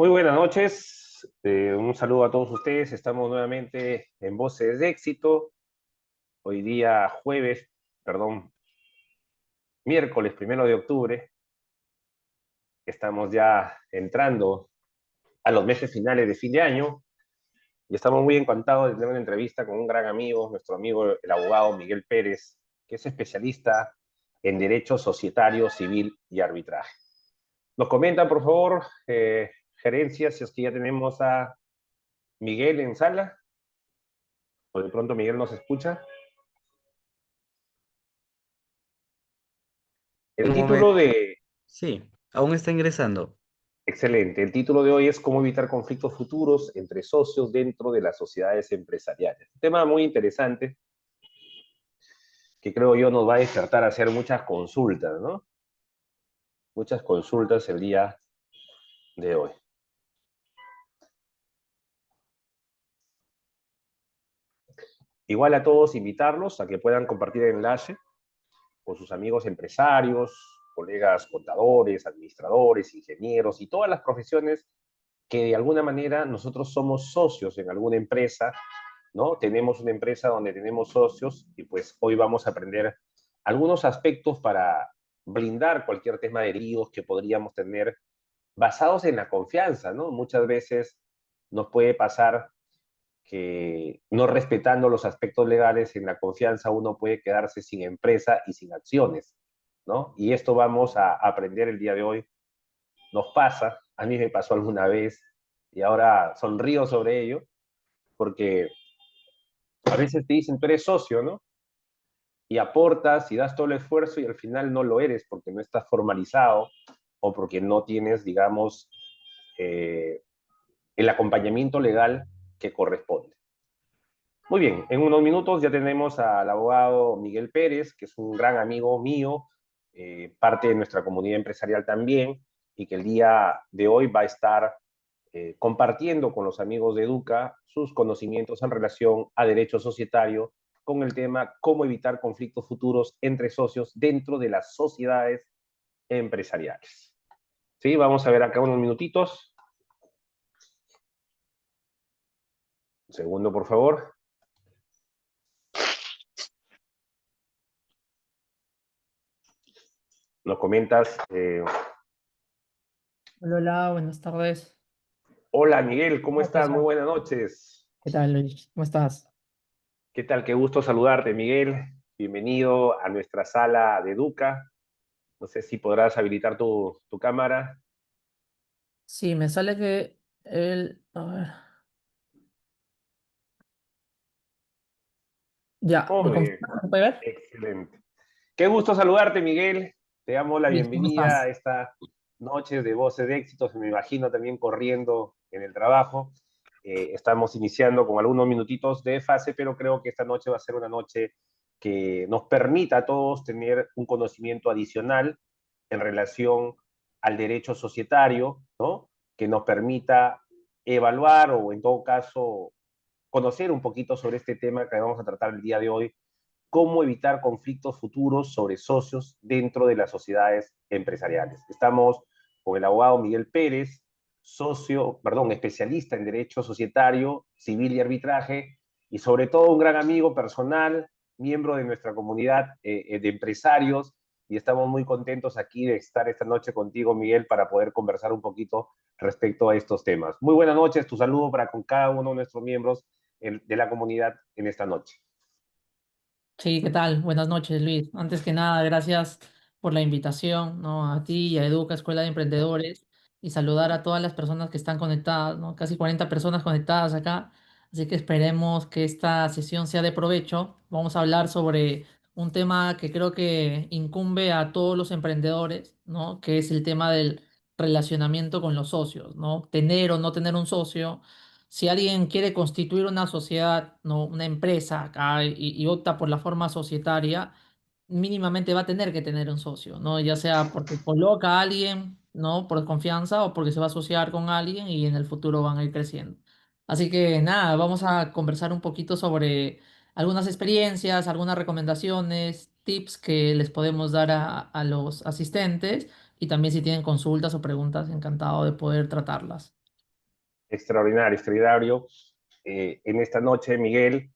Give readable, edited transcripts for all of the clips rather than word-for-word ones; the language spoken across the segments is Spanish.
Muy buenas noches, un saludo a todos ustedes. Estamos nuevamente en Voces de Éxito. Hoy día jueves, perdón, miércoles 1 de octubre. Estamos ya entrando a los meses finales de fin de año y estamos muy encantados de tener una entrevista con un gran amigo, nuestro amigo el abogado Miguel Pérez, que es especialista en Derecho Societario, Civil y Arbitraje. Nos comentan, por favor, gerencia, si es que ya tenemos a Miguel en sala, o de pronto Miguel nos escucha. El Un momento. título de, Sí, aún está ingresando. excelente, el título de hoy es cómo evitar conflictos futuros entre socios dentro de las sociedades empresariales. Un tema muy interesante que creo yo nos va a despertar a hacer muchas consultas, ¿no? Muchas consultas el día de hoy. Igual a todos invitarlos a que puedan compartir el enlace con sus amigos empresarios, colegas contadores, administradores, ingenieros y todas las profesiones que de alguna manera nosotros somos socios en alguna empresa, ¿no? Tenemos una empresa donde tenemos socios y pues hoy vamos a aprender algunos aspectos para blindar cualquier tema de líos que podríamos tener basados en la confianza, ¿no? Muchas veces nos puede pasar que no respetando los aspectos legales en la confianza uno puede quedarse sin empresa y sin acciones, ¿no? Y esto vamos a aprender el día de hoy. Nos pasa, a mí me pasó alguna vez y ahora sonrío sobre ello, porque a veces te dicen, tú eres socio, ¿no? Y aportas y das todo el esfuerzo y al final no lo eres porque no estás formalizado o porque no tienes, digamos, eh, el acompañamiento legal que corresponde. Muy bien, en unos minutos ya tenemos al abogado Miguel Pérez, que es un gran amigo mío, parte de nuestra comunidad empresarial también, y que el día de hoy va a estar compartiendo con los amigos de Educa sus conocimientos en relación a derecho societario con el tema cómo evitar conflictos futuros entre socios dentro de las sociedades empresariales. Sí, vamos a ver acá unos minutitos. Un segundo, por favor. Nos comentas. Hola, hola, buenas tardes. Hola, Miguel, ¿cómo ¿Cómo estás? estás? Muy buenas noches. ¿Qué tal, Luis? ¿Cómo estás? ¿Qué tal? Qué gusto saludarte, Miguel. Bienvenido a nuestra sala de Educa. No sé si podrás habilitar tu cámara. Sí, me sale que él... A ver. Ya, ¿me Muy bien, confirmas? ¿Me puede ver? excelente. Qué gusto saludarte, Miguel. Te damos la Luis, ¿cómo bienvenida a estás? esta noche de Voces de Éxitos. Me imagino también corriendo en el trabajo. Estamos iniciando con algunos minutitos de fase, pero creo que esta noche va a ser una noche que nos permita a todos tener un conocimiento adicional en relación al derecho societario, ¿no? Que nos permita evaluar o, en todo caso, conocer un poquito sobre este tema que vamos a tratar el día de hoy, cómo evitar conflictos futuros sobre socios dentro de las sociedades empresariales. Estamos con el abogado Miguel Pérez, especialista en derecho societario, civil y arbitraje, y sobre todo un gran amigo personal, miembro de nuestra comunidad de empresarios, y estamos muy contentos aquí de estar esta noche contigo, Miguel, para poder conversar un poquito respecto a estos temas. Muy buenas noches, tu saludo para con cada uno de nuestros miembros de la comunidad en esta noche. Sí, ¿qué tal? Buenas noches, Luis. Antes que nada, gracias por la invitación, ¿no? A ti y a Educa, Escuela de Emprendedores, y saludar a todas las personas que están conectadas, ¿no? Casi 40 personas conectadas acá, así que esperemos que esta sesión sea de provecho. Vamos a hablar sobre un tema que creo que incumbe a todos los emprendedores, ¿no? Que es el tema del relacionamiento con los socios, ¿no? Tener o no tener un socio. Si alguien quiere constituir una sociedad, no, una empresa acá y opta por la forma societaria, mínimamente va a tener que tener un socio, ¿no? Ya sea porque coloca a alguien, ¿no? Por confianza o porque se va a asociar con alguien y en el futuro van a ir creciendo. Así que nada, vamos a conversar un poquito sobre algunas experiencias, algunas recomendaciones, tips que les podemos dar a los asistentes y también si tienen consultas o preguntas, encantado de poder tratarlas. Extraordinario, extraordinario. En esta noche, Miguel,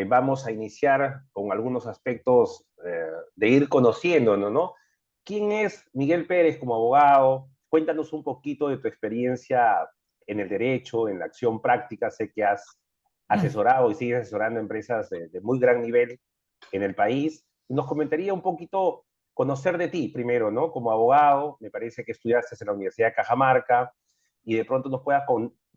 vamos a iniciar con algunos aspectos de ir conociéndonos, ¿no? ¿Quién es Miguel Pérez como abogado? Cuéntanos un poquito de tu experiencia en el derecho, en la acción práctica. Sé que has asesorado y sigues asesorando empresas de muy gran nivel en el país. Nos comentaría un poquito conocer de ti primero, ¿no? Como abogado, me parece que estudiaste en la Universidad de Cajamarca y de pronto nos puedas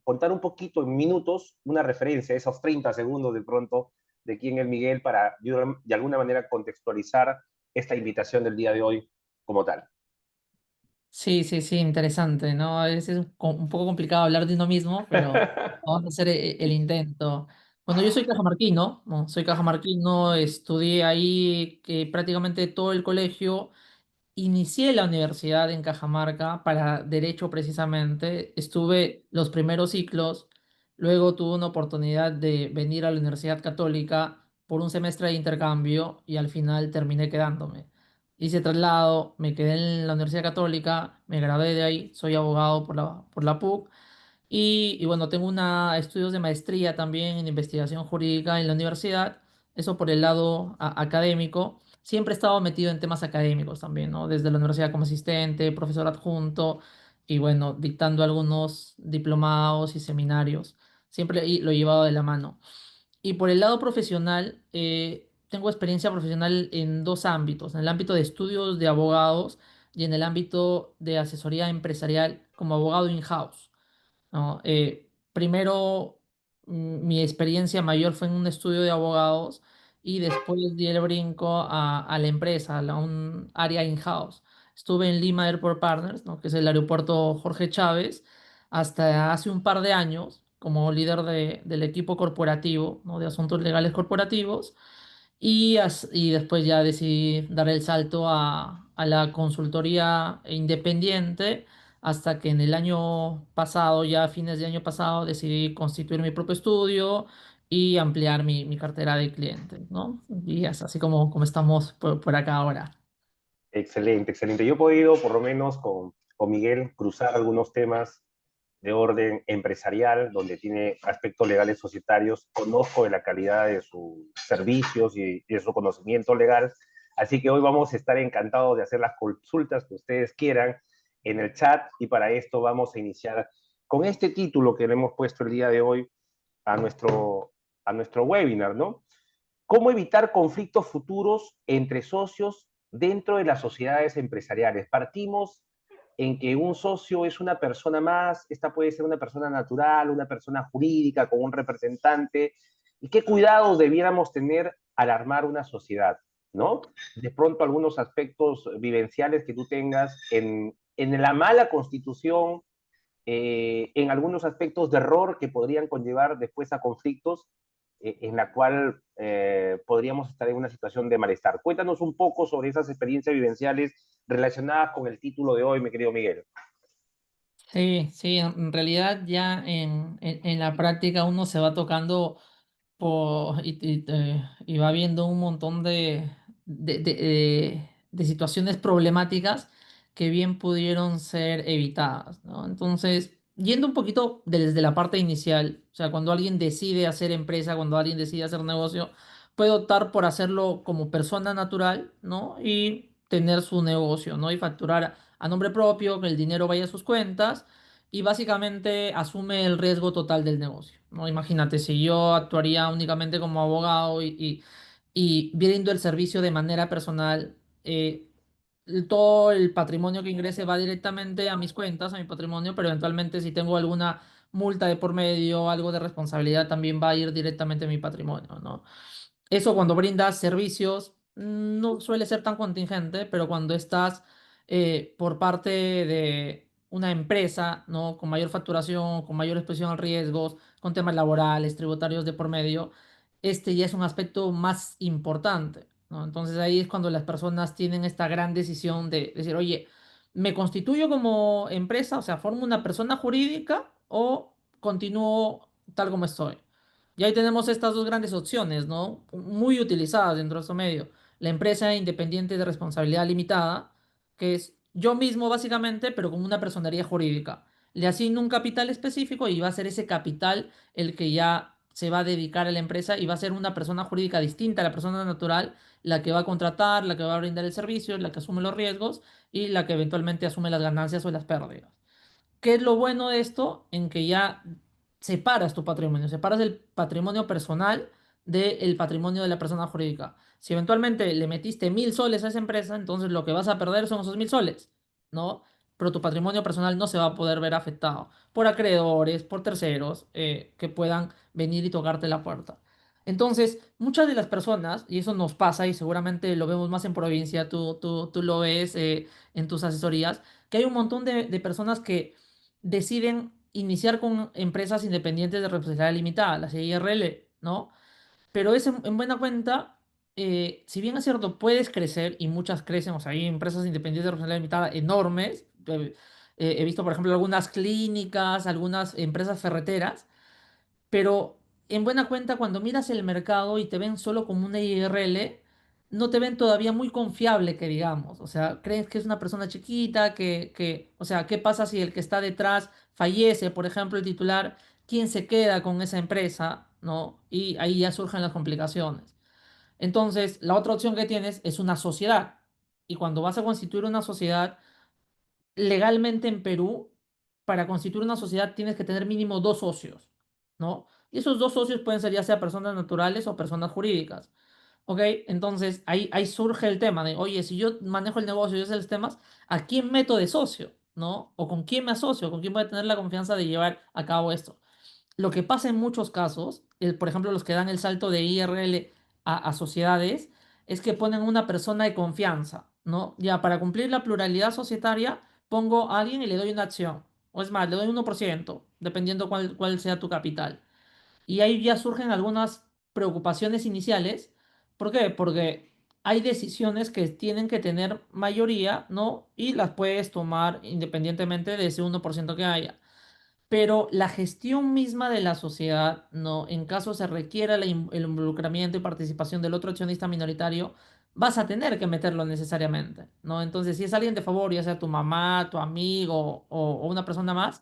contar un poquito en minutos, una referencia, esos 30 segundos de pronto, de quién es Miguel para de alguna manera contextualizar esta invitación del día de hoy como tal. Sí, sí, sí, interesante, ¿no? A veces es un poco complicado hablar de uno mismo, pero vamos a hacer el intento. Bueno, yo soy cajamarquino, ¿no? Soy cajamarquino, estudié ahí que prácticamente todo el colegio. Inicié la universidad en Cajamarca para derecho precisamente. Estuve los primeros ciclos, luego tuve una oportunidad de venir a la Universidad Católica por un semestre de intercambio y al final terminé quedándome. Hice traslado, me quedé en la Universidad Católica, me gradué de ahí, soy abogado por la PUC y bueno, tengo estudios de maestría también en investigación jurídica en la universidad, eso por el lado académico. Siempre he estado metido en temas académicos también, ¿no? Desde la universidad como asistente, profesor adjunto y bueno, dictando algunos diplomados y seminarios. Siempre lo he llevado de la mano. Y por el lado profesional, tengo experiencia profesional en dos ámbitos, en el ámbito de estudios de abogados y en el ámbito de asesoría empresarial como abogado in-house. ¿No? Primero, mi experiencia mayor fue en un estudio de abogados y después di el brinco a la empresa, a un área in-house. Estuve en Lima Airport Partners, ¿no? Que es el aeropuerto Jorge Chávez, hasta hace un par de años como líder del equipo corporativo, ¿no? De asuntos legales corporativos y después ya decidí dar el salto a la consultoría independiente hasta que en el año pasado, ya a fines de año pasado, decidí constituir mi propio estudio y ampliar mi cartera de clientes, ¿no? Y es así como estamos por acá ahora. Excelente, excelente. Yo he podido, por lo menos con Miguel, cruzar algunos temas de orden empresarial, donde tiene aspectos legales societarios. Conozco de la calidad de sus servicios y de su conocimiento legal. Así que hoy vamos a estar encantados de hacer las consultas que ustedes quieran en el chat y para esto vamos a iniciar con este título que le hemos puesto el día de hoy a nuestro webinar, ¿no? ¿Cómo evitar conflictos futuros entre socios dentro de las sociedades empresariales? Partimos en que un socio es una persona más, esta puede ser una persona natural, una persona jurídica con un representante, y qué cuidados debiéramos tener al armar una sociedad, ¿no? De pronto algunos aspectos vivenciales que tú tengas en la mala constitución, en algunos aspectos de error que podrían conllevar después a conflictos en la cual podríamos estar en una situación de malestar. Cuéntanos un poco sobre esas experiencias vivenciales relacionadas con el título de hoy, mi querido Miguel. Sí, sí, en realidad ya en la práctica uno se va tocando y va viendo un montón de situaciones problemáticas que bien pudieron ser evitadas, ¿no? Entonces, yendo un poquito desde la parte inicial, o sea, cuando alguien decide hacer empresa, cuando alguien decide hacer negocio, puede optar por hacerlo como persona natural, ¿no? Y tener su negocio, ¿no? Y facturar a nombre propio, que el dinero vaya a sus cuentas y básicamente asume el riesgo total del negocio, ¿no? Imagínate, si yo actuaría únicamente como abogado y viendo el servicio de manera personal, todo el patrimonio que ingrese va directamente a mis cuentas, a mi patrimonio, pero eventualmente si tengo alguna multa de por medio, algo de responsabilidad, también va a ir directamente a mi patrimonio, ¿no? Eso cuando brindas servicios no suele ser tan contingente, pero cuando estás por parte de una empresa, ¿no? Con mayor facturación, con mayor exposición a riesgos, con temas laborales, tributarios de por medio, este ya es un aspecto más importante, ¿no? Entonces ahí es cuando las personas tienen esta gran decisión de decir, oye, ¿me constituyo como empresa, o sea, formo una persona jurídica o continúo tal como estoy? Y ahí tenemos estas dos grandes opciones, ¿no? Muy utilizadas dentro de este medio. La empresa independiente de responsabilidad limitada, que es yo mismo básicamente, pero como una personería jurídica. le asigno un capital específico y va a ser ese capital el que ya se va a dedicar a la empresa y va a ser una persona jurídica distinta a la persona natural, la que va a contratar, la que va a brindar el servicio, la que asume los riesgos y la que eventualmente asume las ganancias o las pérdidas. ¿Qué es lo bueno de esto? En que ya separas tu patrimonio, separas el patrimonio personal del patrimonio de la persona jurídica. Si eventualmente le metiste 1.000 soles a esa empresa, entonces lo que vas a perder son esos 1.000 soles, ¿no? Pero tu patrimonio personal no se va a poder ver afectado por acreedores, por terceros, que puedan venir y tocarte la puerta. Entonces, muchas de las personas, y eso nos pasa y seguramente lo vemos más en provincia, tú lo ves en tus asesorías, que hay un montón de personas que deciden iniciar con empresas independientes de responsabilidad limitada, las IRL, ¿no? Pero es en buena cuenta, si bien es cierto, puedes crecer y muchas crecen, o sea, hay empresas independientes de responsabilidad limitada enormes. He visto, por ejemplo, algunas clínicas, algunas empresas ferreteras, pero en buena cuenta, cuando miras el mercado y te ven solo como una IRL, no te ven todavía muy confiable, que digamos. O sea, crees que es una persona chiquita, o sea, ¿qué pasa si el que está detrás fallece, por ejemplo, el titular? ¿Quién se queda con esa empresa? ¿No? Y ahí ya surgen las complicaciones. Entonces, la otra opción que tienes es una sociedad. Y cuando vas a constituir una sociedad, legalmente en Perú, para constituir una sociedad tienes que tener mínimo dos socios, ¿no? Y esos dos socios pueden ser ya sea personas naturales o personas jurídicas, ¿ok? Entonces ahí surge el tema de, oye, si yo manejo el negocio y yo sé los temas, ¿a quién meto de socio? ¿No? ¿O con quién me asocio? ¿Con quién voy a tener la confianza de llevar a cabo esto? Lo que pasa en muchos casos, por ejemplo, los que dan el salto de IRL a sociedades, es que ponen una persona de confianza, ¿no? Ya para cumplir la pluralidad societaria, pongo a alguien y le doy una acción. O es más, le doy 1%, dependiendo cuál sea tu capital. Y ahí ya surgen algunas preocupaciones iniciales. ¿Por qué? Porque hay decisiones que tienen que tener mayoría, ¿no? Y las puedes tomar independientemente de ese 1% que haya. Pero la gestión misma de la sociedad, no, en caso se requiera el involucramiento y participación del otro accionista minoritario, vas a tener que meterlo necesariamente, ¿no? Entonces, si es alguien de favor, ya sea tu mamá, tu amigo o una persona más,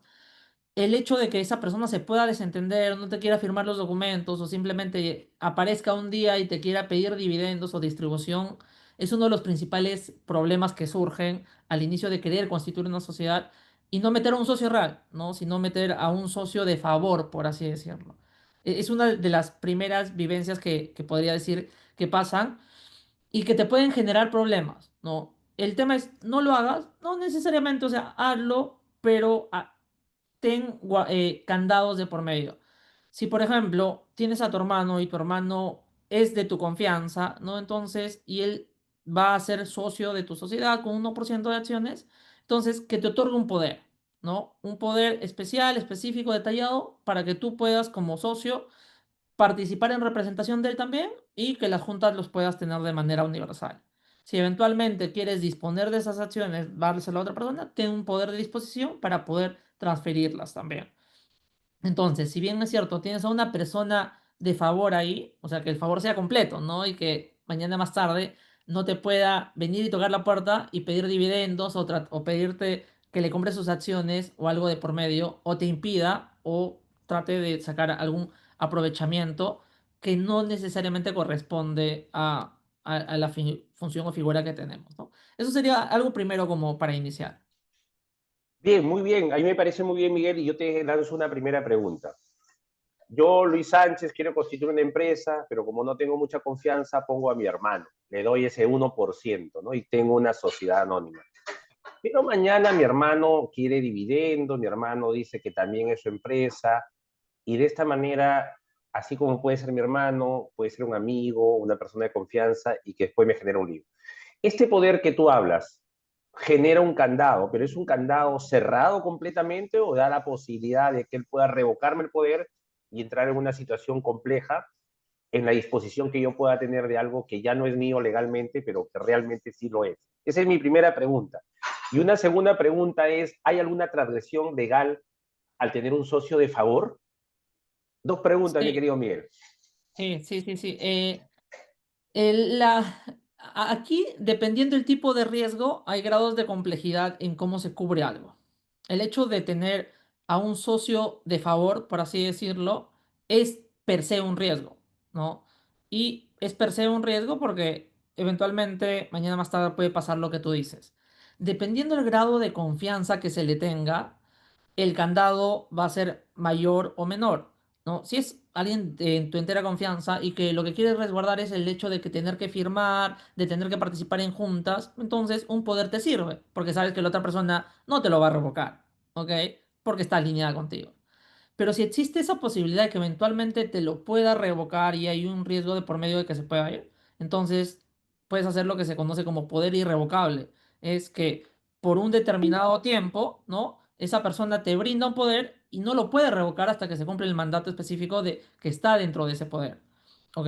el hecho de que esa persona se pueda desentender, no te quiera firmar los documentos o simplemente aparezca un día y te quiera pedir dividendos o distribución, es uno de los principales problemas que surgen al inicio de querer constituir una sociedad y no meter a un socio real, ¿no? Sino meter a un socio de favor, por así decirlo. Es una de las primeras vivencias que podría decir que pasan y que te pueden generar problemas, ¿no? El tema es, no lo hagas, no necesariamente, o sea, hazlo, pero ten candados de por medio. Si, por ejemplo, tienes a tu hermano y tu hermano es de tu confianza, ¿no? Entonces, y él va a ser socio de tu sociedad con 1% de acciones, entonces, que te otorgue un poder, ¿no? Un poder especial, específico, detallado, para que tú puedas, como socio, participar en representación de él también y que las juntas los puedas tener de manera universal. Si eventualmente quieres disponer de esas acciones, dárselo a otra persona, ten un poder de disposición para poder transferirlas también. Entonces, si bien es cierto, tienes a una persona de favor ahí, o sea, que el favor sea completo, ¿no? Y que mañana más tarde no te pueda venir y tocar la puerta y pedir dividendos o pedirte que le compres sus acciones o algo de por medio, o te impida o trate de sacar algún aprovechamiento que no necesariamente corresponde a la función o figura que tenemos, ¿no? Eso sería algo primero como para iniciar. Bien, muy bien. A mí me parece muy bien, Miguel, y yo te lanzo una primera pregunta. Yo, Luis Sánchez, quiero constituir una empresa, pero como no tengo mucha confianza, pongo a mi hermano. Le doy ese 1%, ¿no? Y tengo una sociedad anónima. Pero mañana mi hermano quiere dividendo, mi hermano dice que también es su empresa, y de esta manera, así como puede ser mi hermano, puede ser un amigo, una persona de confianza, y que después me genera un lío. Este poder que tú hablas genera un candado, pero ¿es un candado cerrado completamente o da la posibilidad de que él pueda revocarme el poder y entrar en una situación compleja en la disposición que yo pueda tener de algo que ya no es mío legalmente, pero que realmente sí lo es? Esa es mi primera pregunta. Y una segunda pregunta es, ¿hay alguna transgresión legal al tener un socio de favor? Dos preguntas, mi Sí, querido Miguel. sí, sí, sí, sí. Aquí, dependiendo del tipo de riesgo, hay grados de complejidad en cómo se cubre algo. El hecho de tener a un socio de favor, por así decirlo, es per se un riesgo, ¿no? Y es per se un riesgo porque eventualmente mañana más tarde puede pasar lo que tú dices. Dependiendo del grado de confianza que se le tenga, el candado va a ser mayor o menor, ¿no? Si es alguien en tu entera confianza y que lo que quieres resguardar es el hecho de que tener que firmar, de tener que participar en juntas, entonces un poder te sirve, porque sabes que la otra persona no te lo va a revocar, ¿ok? Porque está alineada contigo. Pero si existe esa posibilidad de que eventualmente te lo pueda revocar y hay un riesgo de por medio de que se pueda ir, entonces puedes hacer lo que se conoce como poder irrevocable. Es que por un determinado tiempo, ¿no? Esa persona te brinda un poder y no lo puede revocar hasta que se cumpla el mandato específico de que está dentro de ese poder. ¿Ok?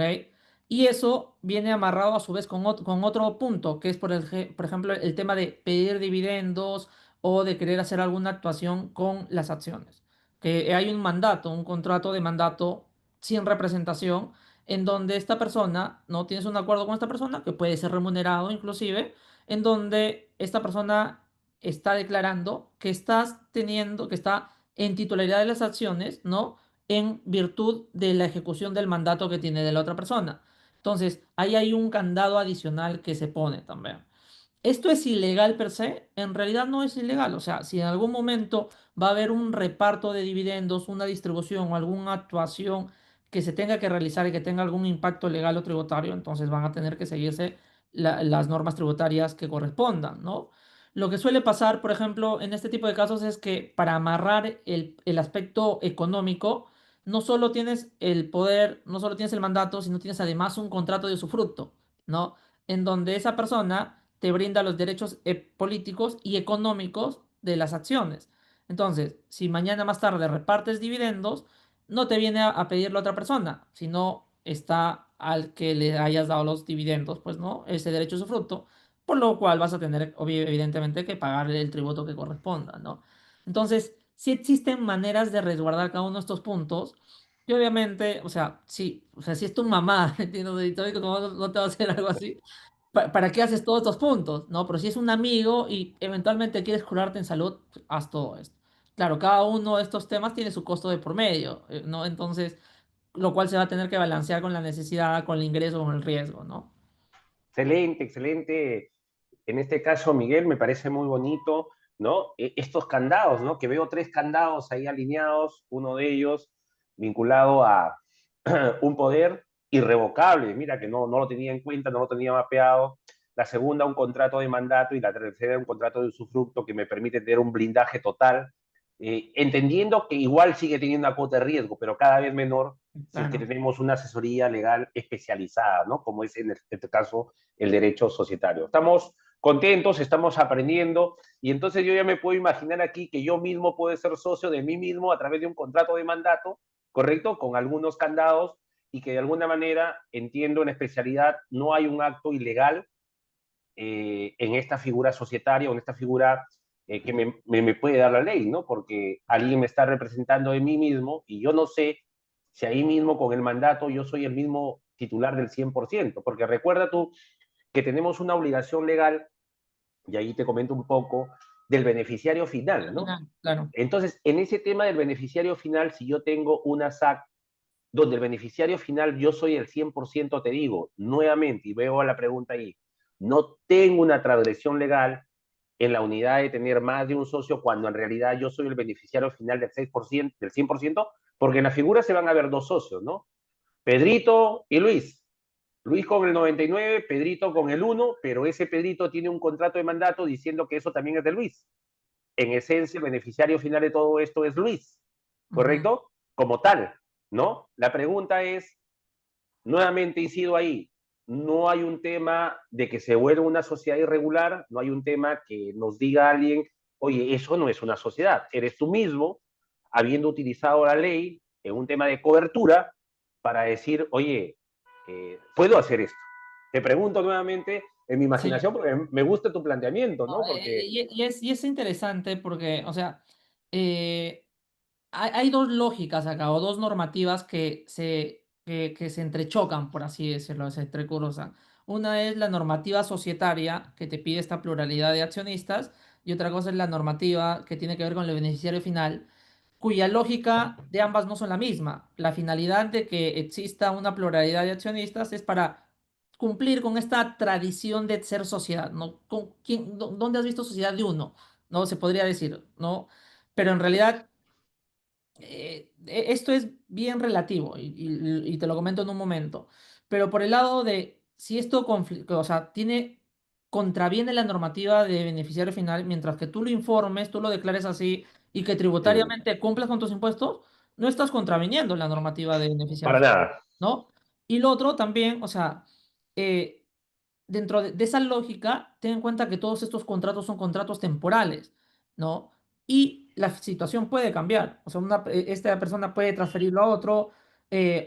Y eso viene amarrado a su vez con otro punto, que es por ejemplo el tema de pedir dividendos o de querer hacer alguna actuación con las acciones que hay un mandato, un contrato de mandato sin representación, en donde esta persona, no tienes un acuerdo con esta persona, que puede ser remunerado inclusive, en donde esta persona está declarando que estás teniendo, que está en titularidad de las acciones, ¿no? En virtud de la ejecución del mandato que tiene de la otra persona. Entonces, ahí hay un candado adicional que se pone también. ¿Esto es ilegal per se? En realidad no es ilegal. O sea, si en algún momento va a haber un reparto de dividendos, una distribución o alguna actuación que se tenga que realizar y que tenga algún impacto legal o tributario, entonces van a tener que seguirse las normas tributarias que correspondan, ¿no? Lo que suele pasar, por ejemplo, en este tipo de casos es que para amarrar el aspecto económico, no solo tienes el poder, no solo tienes el mandato, sino tienes además un contrato de usufructo, ¿no? En donde esa persona te brinda los derechos políticos y económicos de las acciones. Entonces, si mañana más tarde repartes dividendos, no te viene a pedir la otra persona, sino está al que le hayas dado los dividendos, pues no, ese derecho es su fruto, por lo cual vas a tener evidentemente que pagarle el tributo que corresponda, ¿no? Entonces, sí existen maneras de resguardar cada uno de estos puntos. Y obviamente, o sea, sí, o sea, si es tu mamá, entiendo, y no te va a hacer algo así, ¿para qué haces todos estos puntos? ¿No? Pero si es un amigo y eventualmente quieres curarte en salud, pues, haz todo esto. Claro, cada uno de estos temas tiene su costo de por medio, ¿no? Entonces, lo cual se va a tener que balancear con la necesidad, con el ingreso, con el riesgo, ¿no? Excelente, excelente. En este caso, Miguel, me parece muy bonito, ¿no? Estos candados, ¿no? Que veo tres candados ahí alineados, uno de ellos vinculado a un poder irrevocable, mira que no lo tenía en cuenta, no lo tenía mapeado. La segunda, un contrato de mandato y la tercera, un contrato de usufructo que me permite tener un blindaje total, entendiendo que igual sigue teniendo una cuota de riesgo, pero cada vez menor si es que Claro. tenemos una asesoría legal especializada, ¿no? Como es en este caso el derecho societario. Estamos contentos, estamos aprendiendo y entonces yo ya me puedo imaginar aquí que yo mismo puedo ser socio de mí mismo a través de un contrato de mandato, ¿correcto? Con algunos candados y que de alguna manera, entiendo en especialidad, no hay un acto ilegal en esta figura societaria o en esta figura que me puede dar la ley, ¿no? Porque alguien me está representando de mí mismo y yo no sé si ahí mismo con el mandato yo soy el mismo titular del 100%, porque recuerda tú que tenemos una obligación legal, y ahí te comento un poco, del beneficiario final, Al ¿no? final, claro. Entonces, en ese tema del beneficiario final, si yo tengo una SAC donde el beneficiario final yo soy el 100%, te digo nuevamente, y veo la pregunta ahí, no tengo una transgresión legal en la unidad de tener más de un socio cuando en realidad yo soy el beneficiario final del 6%, del 100%, porque en la figura se van a ver dos socios, ¿no? Pedrito y Luis. Luis con el 99, Pedrito con el 1, pero ese Pedrito tiene un contrato de mandato diciendo que eso también es de Luis. En esencia, el beneficiario final de todo esto es Luis, Ujú. ¿correcto? Como tal, ¿no? La pregunta es, nuevamente incido ahí, no hay un tema de que se vuelva una sociedad irregular, no hay un tema que nos diga alguien, oye, eso no es una sociedad, eres tú mismo, habiendo utilizado la ley en un tema de cobertura para decir, oye, puedo hacer esto. Te pregunto nuevamente en mi Sí. imaginación porque me gusta tu planteamiento, No, ¿no? Porque y es interesante porque, o sea, eh, hay dos lógicas acá, o dos normativas que se entrechocan, por así decirlo, se entrecruzan. Una es la normativa societaria, que te pide esta pluralidad de accionistas, y otra cosa es la normativa que tiene que ver con el beneficiario final, cuya lógica de ambas no son la misma. La finalidad de que exista una pluralidad de accionistas es para cumplir con esta tradición de ser sociedad, ¿no? ¿Dónde has visto sociedad de uno? ¿No? Se podría decir, ¿no? Pero en realidad esto es bien relativo y te lo comento en un momento. Pero por el lado de si esto o sea, contraviene la normativa de beneficiario final, mientras que tú lo informes, tú lo declares así y que Mm, tributariamente cumplas con tus impuestos, no estás contraviniendo la normativa de beneficiario para final, nada. ¿no? Y lo otro también, o sea, eh, dentro de esa lógica, ten en cuenta que todos estos contratos son contratos temporales, ¿no? Y la situación puede cambiar. O sea, esta persona puede transferirlo a otro,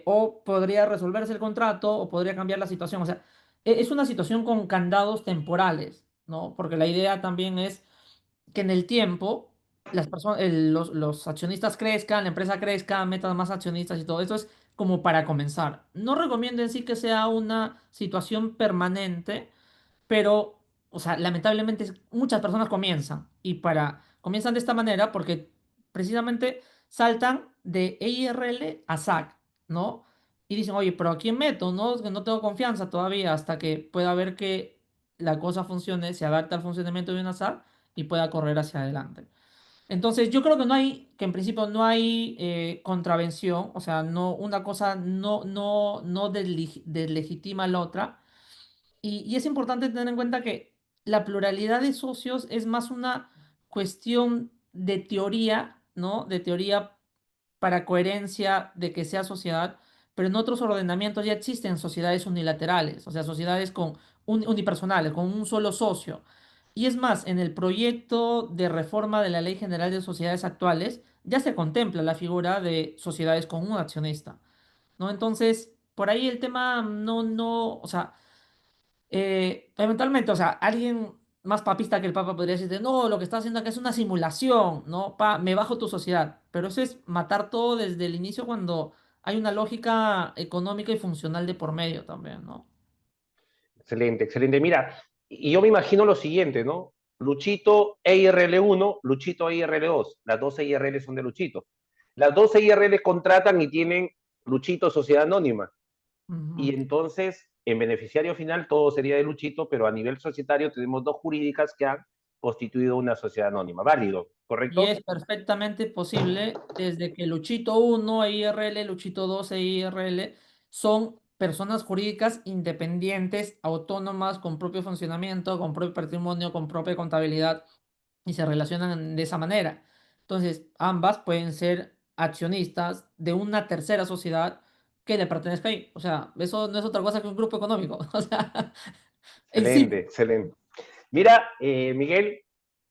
o podría resolverse el contrato, o podría cambiar la situación. O sea, es una situación con candados temporales, ¿no? Porque la idea también es que en el tiempo las personas, los accionistas crezcan, la empresa crezca, metan más accionistas y todo. Esto es como para comenzar. No recomiendo en sí que sea una situación permanente, pero, o sea, lamentablemente muchas personas comienzan de esta manera porque precisamente saltan de EIRL a SAC, ¿no? Y dicen, oye, pero ¿a quién meto? No, que no tengo confianza todavía hasta que pueda ver que la cosa funcione, se adapta al funcionamiento de una SAC y pueda correr hacia adelante. Entonces, yo creo que que en principio no hay contravención, o sea, no, una cosa no deslegitima a la otra. Y es importante tener en cuenta que la pluralidad de socios es más una cuestión de teoría, ¿no? De teoría para coherencia de que sea sociedad, pero en otros ordenamientos ya existen sociedades unilaterales, o sea, sociedades unipersonales, con un solo socio. Y es más, en el proyecto de reforma de la Ley General de Sociedades actuales ya se contempla la figura de sociedades con un accionista, ¿no? Entonces, por ahí el tema o sea, eventualmente, o sea, alguien más papista que el Papa podría decirte, no, lo que está haciendo acá es una simulación, ¿no? Me bajo tu sociedad. Pero eso es matar todo desde el inicio cuando hay una lógica económica y funcional de por medio también, ¿no? Excelente, excelente. Mira, y yo me imagino lo siguiente, ¿no? Luchito EIRL1, Luchito EIRL2. Las dos EIRL son de Luchito. Las dos EIRL contratan y tienen Luchito Sociedad Anónima. Ujú. Y entonces, en beneficiario final, todo sería de Luchito, pero a nivel societario tenemos dos jurídicas que han constituido una sociedad anónima. Válido, Y ¿correcto? es perfectamente posible desde que Luchito 1 IRL, Luchito 2 IRL son personas jurídicas independientes, autónomas, con propio funcionamiento, con propio patrimonio, con propia contabilidad y se relacionan de esa manera. Entonces, ambas pueden ser accionistas de una tercera sociedad que le pertenezca ahí. O sea, eso no es otra cosa que un grupo económico. O sea, en sí. Excelente, excelente. Mira, Miguel,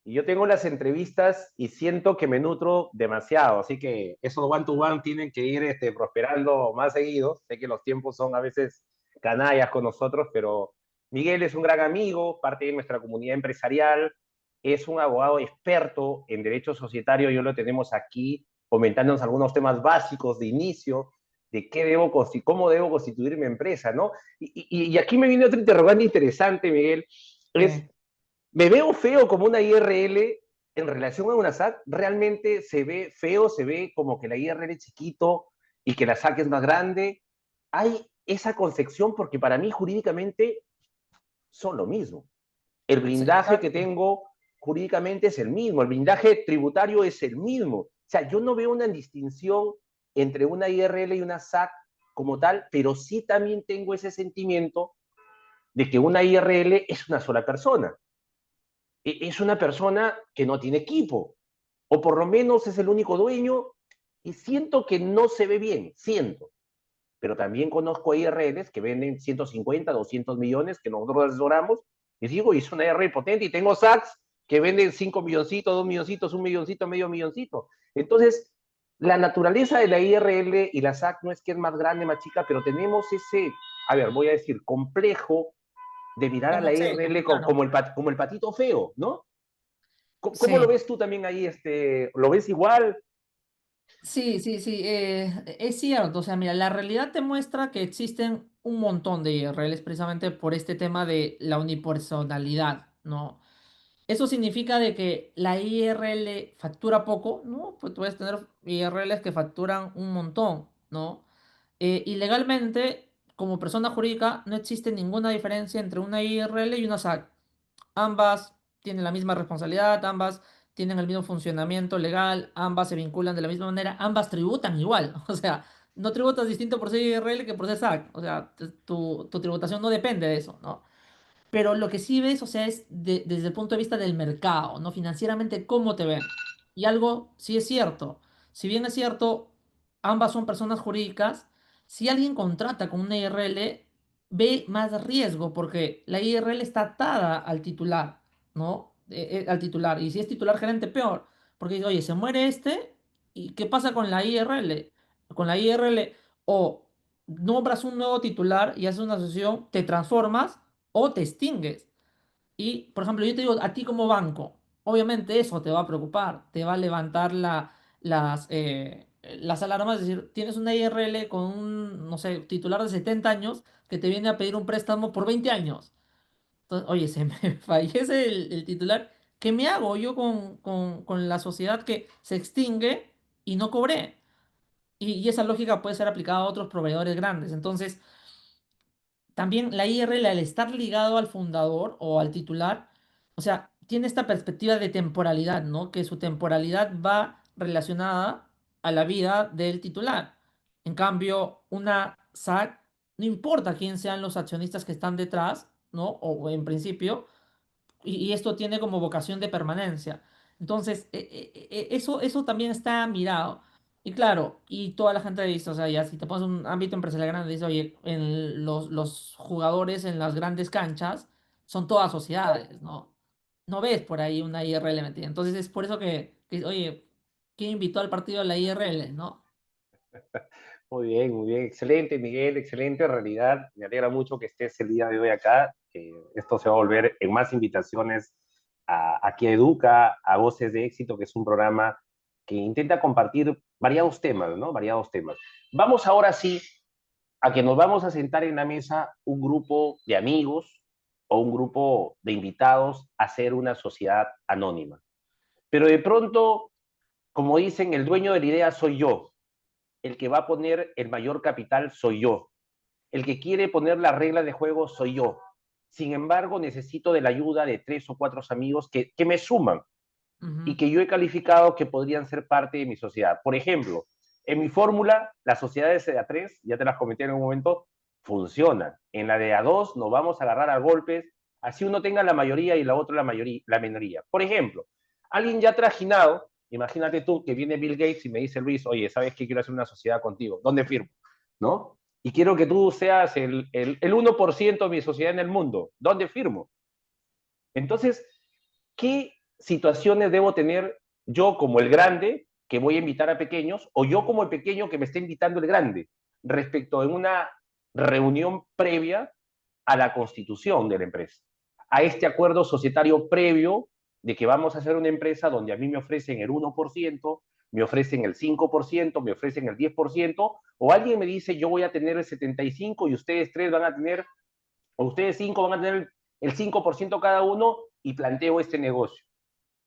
yo tengo las entrevistas y siento que me nutro demasiado, así que esos one to one tienen que ir prosperando más seguido. Sé que los tiempos son a veces canallas con nosotros, pero Miguel es un gran amigo, parte de nuestra comunidad empresarial, es un abogado experto en derecho societario, yo lo tenemos aquí comentándonos algunos temas básicos de inicio, de cómo debo constituir mi empresa, ¿no? Y aquí me viene otro interrogante interesante, Miguel, es, eh, ¿me veo feo como una IRL en relación a una SAC? ¿Realmente se ve feo? ¿Se ve como que la IRL es chiquito y que la SAC es más grande? Hay esa concepción porque para mí jurídicamente son lo mismo. El sí, blindaje que exacto. tengo jurídicamente es el mismo, el blindaje tributario es el mismo. O sea, yo no veo una distinción entre una IRL y una SAC como tal, pero sí también tengo ese sentimiento de que una IRL es una sola persona. Es una persona que no tiene equipo, o por lo menos es el único dueño, y siento que no se ve bien, siento. Pero también conozco IRLs que venden 150, 200 millones que nosotros asesoramos, y digo, y es una IRL potente, y tengo SACs que venden 5 milloncitos, 2 milloncitos, 1 milloncito, medio milloncito. Entonces, la naturaleza de la IRL y la SAC no es que es más grande, más chica, pero tenemos ese, a ver, voy a decir, complejo de mirar a Como la sesgo, IRL claro. como el patito feo, ¿no? ¿Cómo lo Sí, ves tú también ahí? ¿Lo ves igual? sí, sí, sí. Es cierto. O sea, mira, la realidad te muestra que existen un montón de IRLs precisamente por este tema de la unipersonalidad, ¿no? Eso significa de que la IRL factura poco, ¿no? Pues tú puedes tener IRLs que facturan un montón, ¿no? Y legalmente, como persona jurídica, no existe ninguna diferencia entre una IRL y una SAC. Ambas tienen la misma responsabilidad, ambas tienen el mismo funcionamiento legal, ambas se vinculan de la misma manera, ambas tributan igual. O sea, no tributas distinto por ser IRL que por ser SAC. O sea, tu tributación no depende de eso, ¿no? Pero lo que sí ves, o sea, es desde el punto de vista del mercado, ¿no? Financieramente, cómo te ven. Y algo sí es cierto. Si bien es cierto, ambas son personas jurídicas, si alguien contrata con una IRL, ve más riesgo porque la IRL está atada al titular, ¿no? Al titular. Y si es titular gerente, peor. Porque dice, oye, se muere este, ¿y qué pasa con la IRL? Con la IRL, o nombras un nuevo titular y haces una asociación, te transformas o te extingues. Y, por ejemplo, yo te digo, a ti como banco, obviamente eso te va a preocupar, te va a levantar las alarmas, es decir, tienes una IRL con un, no sé, titular de 70 años que te viene a pedir un préstamo por 20 años. Entonces, oye, se me fallece el titular, ¿qué me hago yo con la sociedad que se extingue y no cobré? Y esa lógica puede ser aplicada a otros proveedores grandes. Entonces, también la IRL, al estar ligado al fundador o al titular, o sea, tiene esta perspectiva de temporalidad, ¿no? Que su temporalidad va relacionada a la vida del titular. En cambio, una SAC, no importa quién sean los accionistas que están detrás, ¿no? O en principio, y esto tiene como vocación de permanencia. Entonces, eso también está mirado. Y claro, y toda la gente dice, o sea, ya si te pones un ámbito empresarial grande, dice, oye, los jugadores en las grandes canchas son todas sociedades, ¿no? No ves por ahí una IRL metida. Entonces es por eso oye, ¿quién invitó al partido de la IRL, no? Muy bien, excelente, Miguel, excelente. En realidad, me alegra mucho que estés el día de hoy acá. Esto se va a volver en más invitaciones aquí a Educa, a Voces de Éxito, que es un programa que intenta compartir variados temas, ¿no? Variados temas. Vamos ahora sí a que nos vamos a sentar en la mesa un grupo de amigos o un grupo de invitados a hacer una sociedad anónima. Pero de pronto, como dicen, el dueño de la idea soy yo, el que va a poner el mayor capital soy yo, el que quiere poner la regla de juego soy yo. Sin embargo, necesito de la ayuda de 3 o 4 amigos que me suman y Ujú, que yo he calificado que podrían ser parte de mi sociedad. Por ejemplo, en mi fórmula, las sociedades de A3, ya te las comenté en un momento, funcionan. En la de A2 nos vamos a agarrar a golpes, así uno tenga la mayoría y la otra la minoría. Por ejemplo, alguien ya trajinado, imagínate tú que viene Bill Gates y me dice, Luis, oye, ¿sabes qué? Quiero hacer una sociedad contigo. ¿Dónde firmo? ¿No? Y quiero que tú seas el 1% de mi sociedad en el mundo. ¿Dónde firmo? Entonces, ¿qué situaciones debo tener yo como el grande que voy a invitar a pequeños o yo como el pequeño que me está invitando el grande respecto a una reunión previa a la constitución de la empresa, a este acuerdo societario previo de que vamos a hacer una empresa donde a mí me ofrecen el 1%, me ofrecen el 5%, me ofrecen el 10%, o alguien me dice yo voy a tener el 75% y ustedes tres van a tener, o ustedes cinco van a tener el 5% cada uno y planteo este negocio.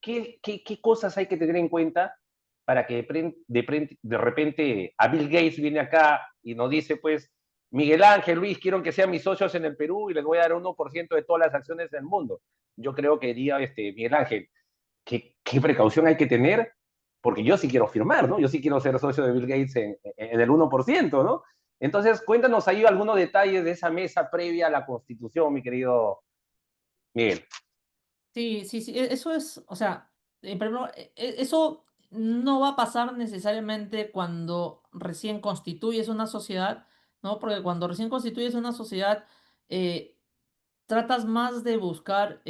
¿Qué cosas hay que tener en cuenta para que de repente a Bill Gates viene acá y nos dice, pues, Miguel Ángel, Luis, quiero que sean mis socios en el Perú y les voy a dar 1% de todas las acciones del mundo? Yo creo que diría, Miguel Ángel, ¿qué precaución hay que tener? Porque yo sí quiero firmar, ¿no? Yo sí quiero ser socio de Bill Gates en el 1%, ¿no? Entonces, cuéntanos ahí algunos detalles de esa mesa previa a la constitución, mi querido Miguel. sí, sí, sí, eso es, o sea, primero, eso no va a pasar necesariamente cuando recién constituyes una sociedad, ¿no? Porque cuando recién constituyes una sociedad, eh, tratas más de buscar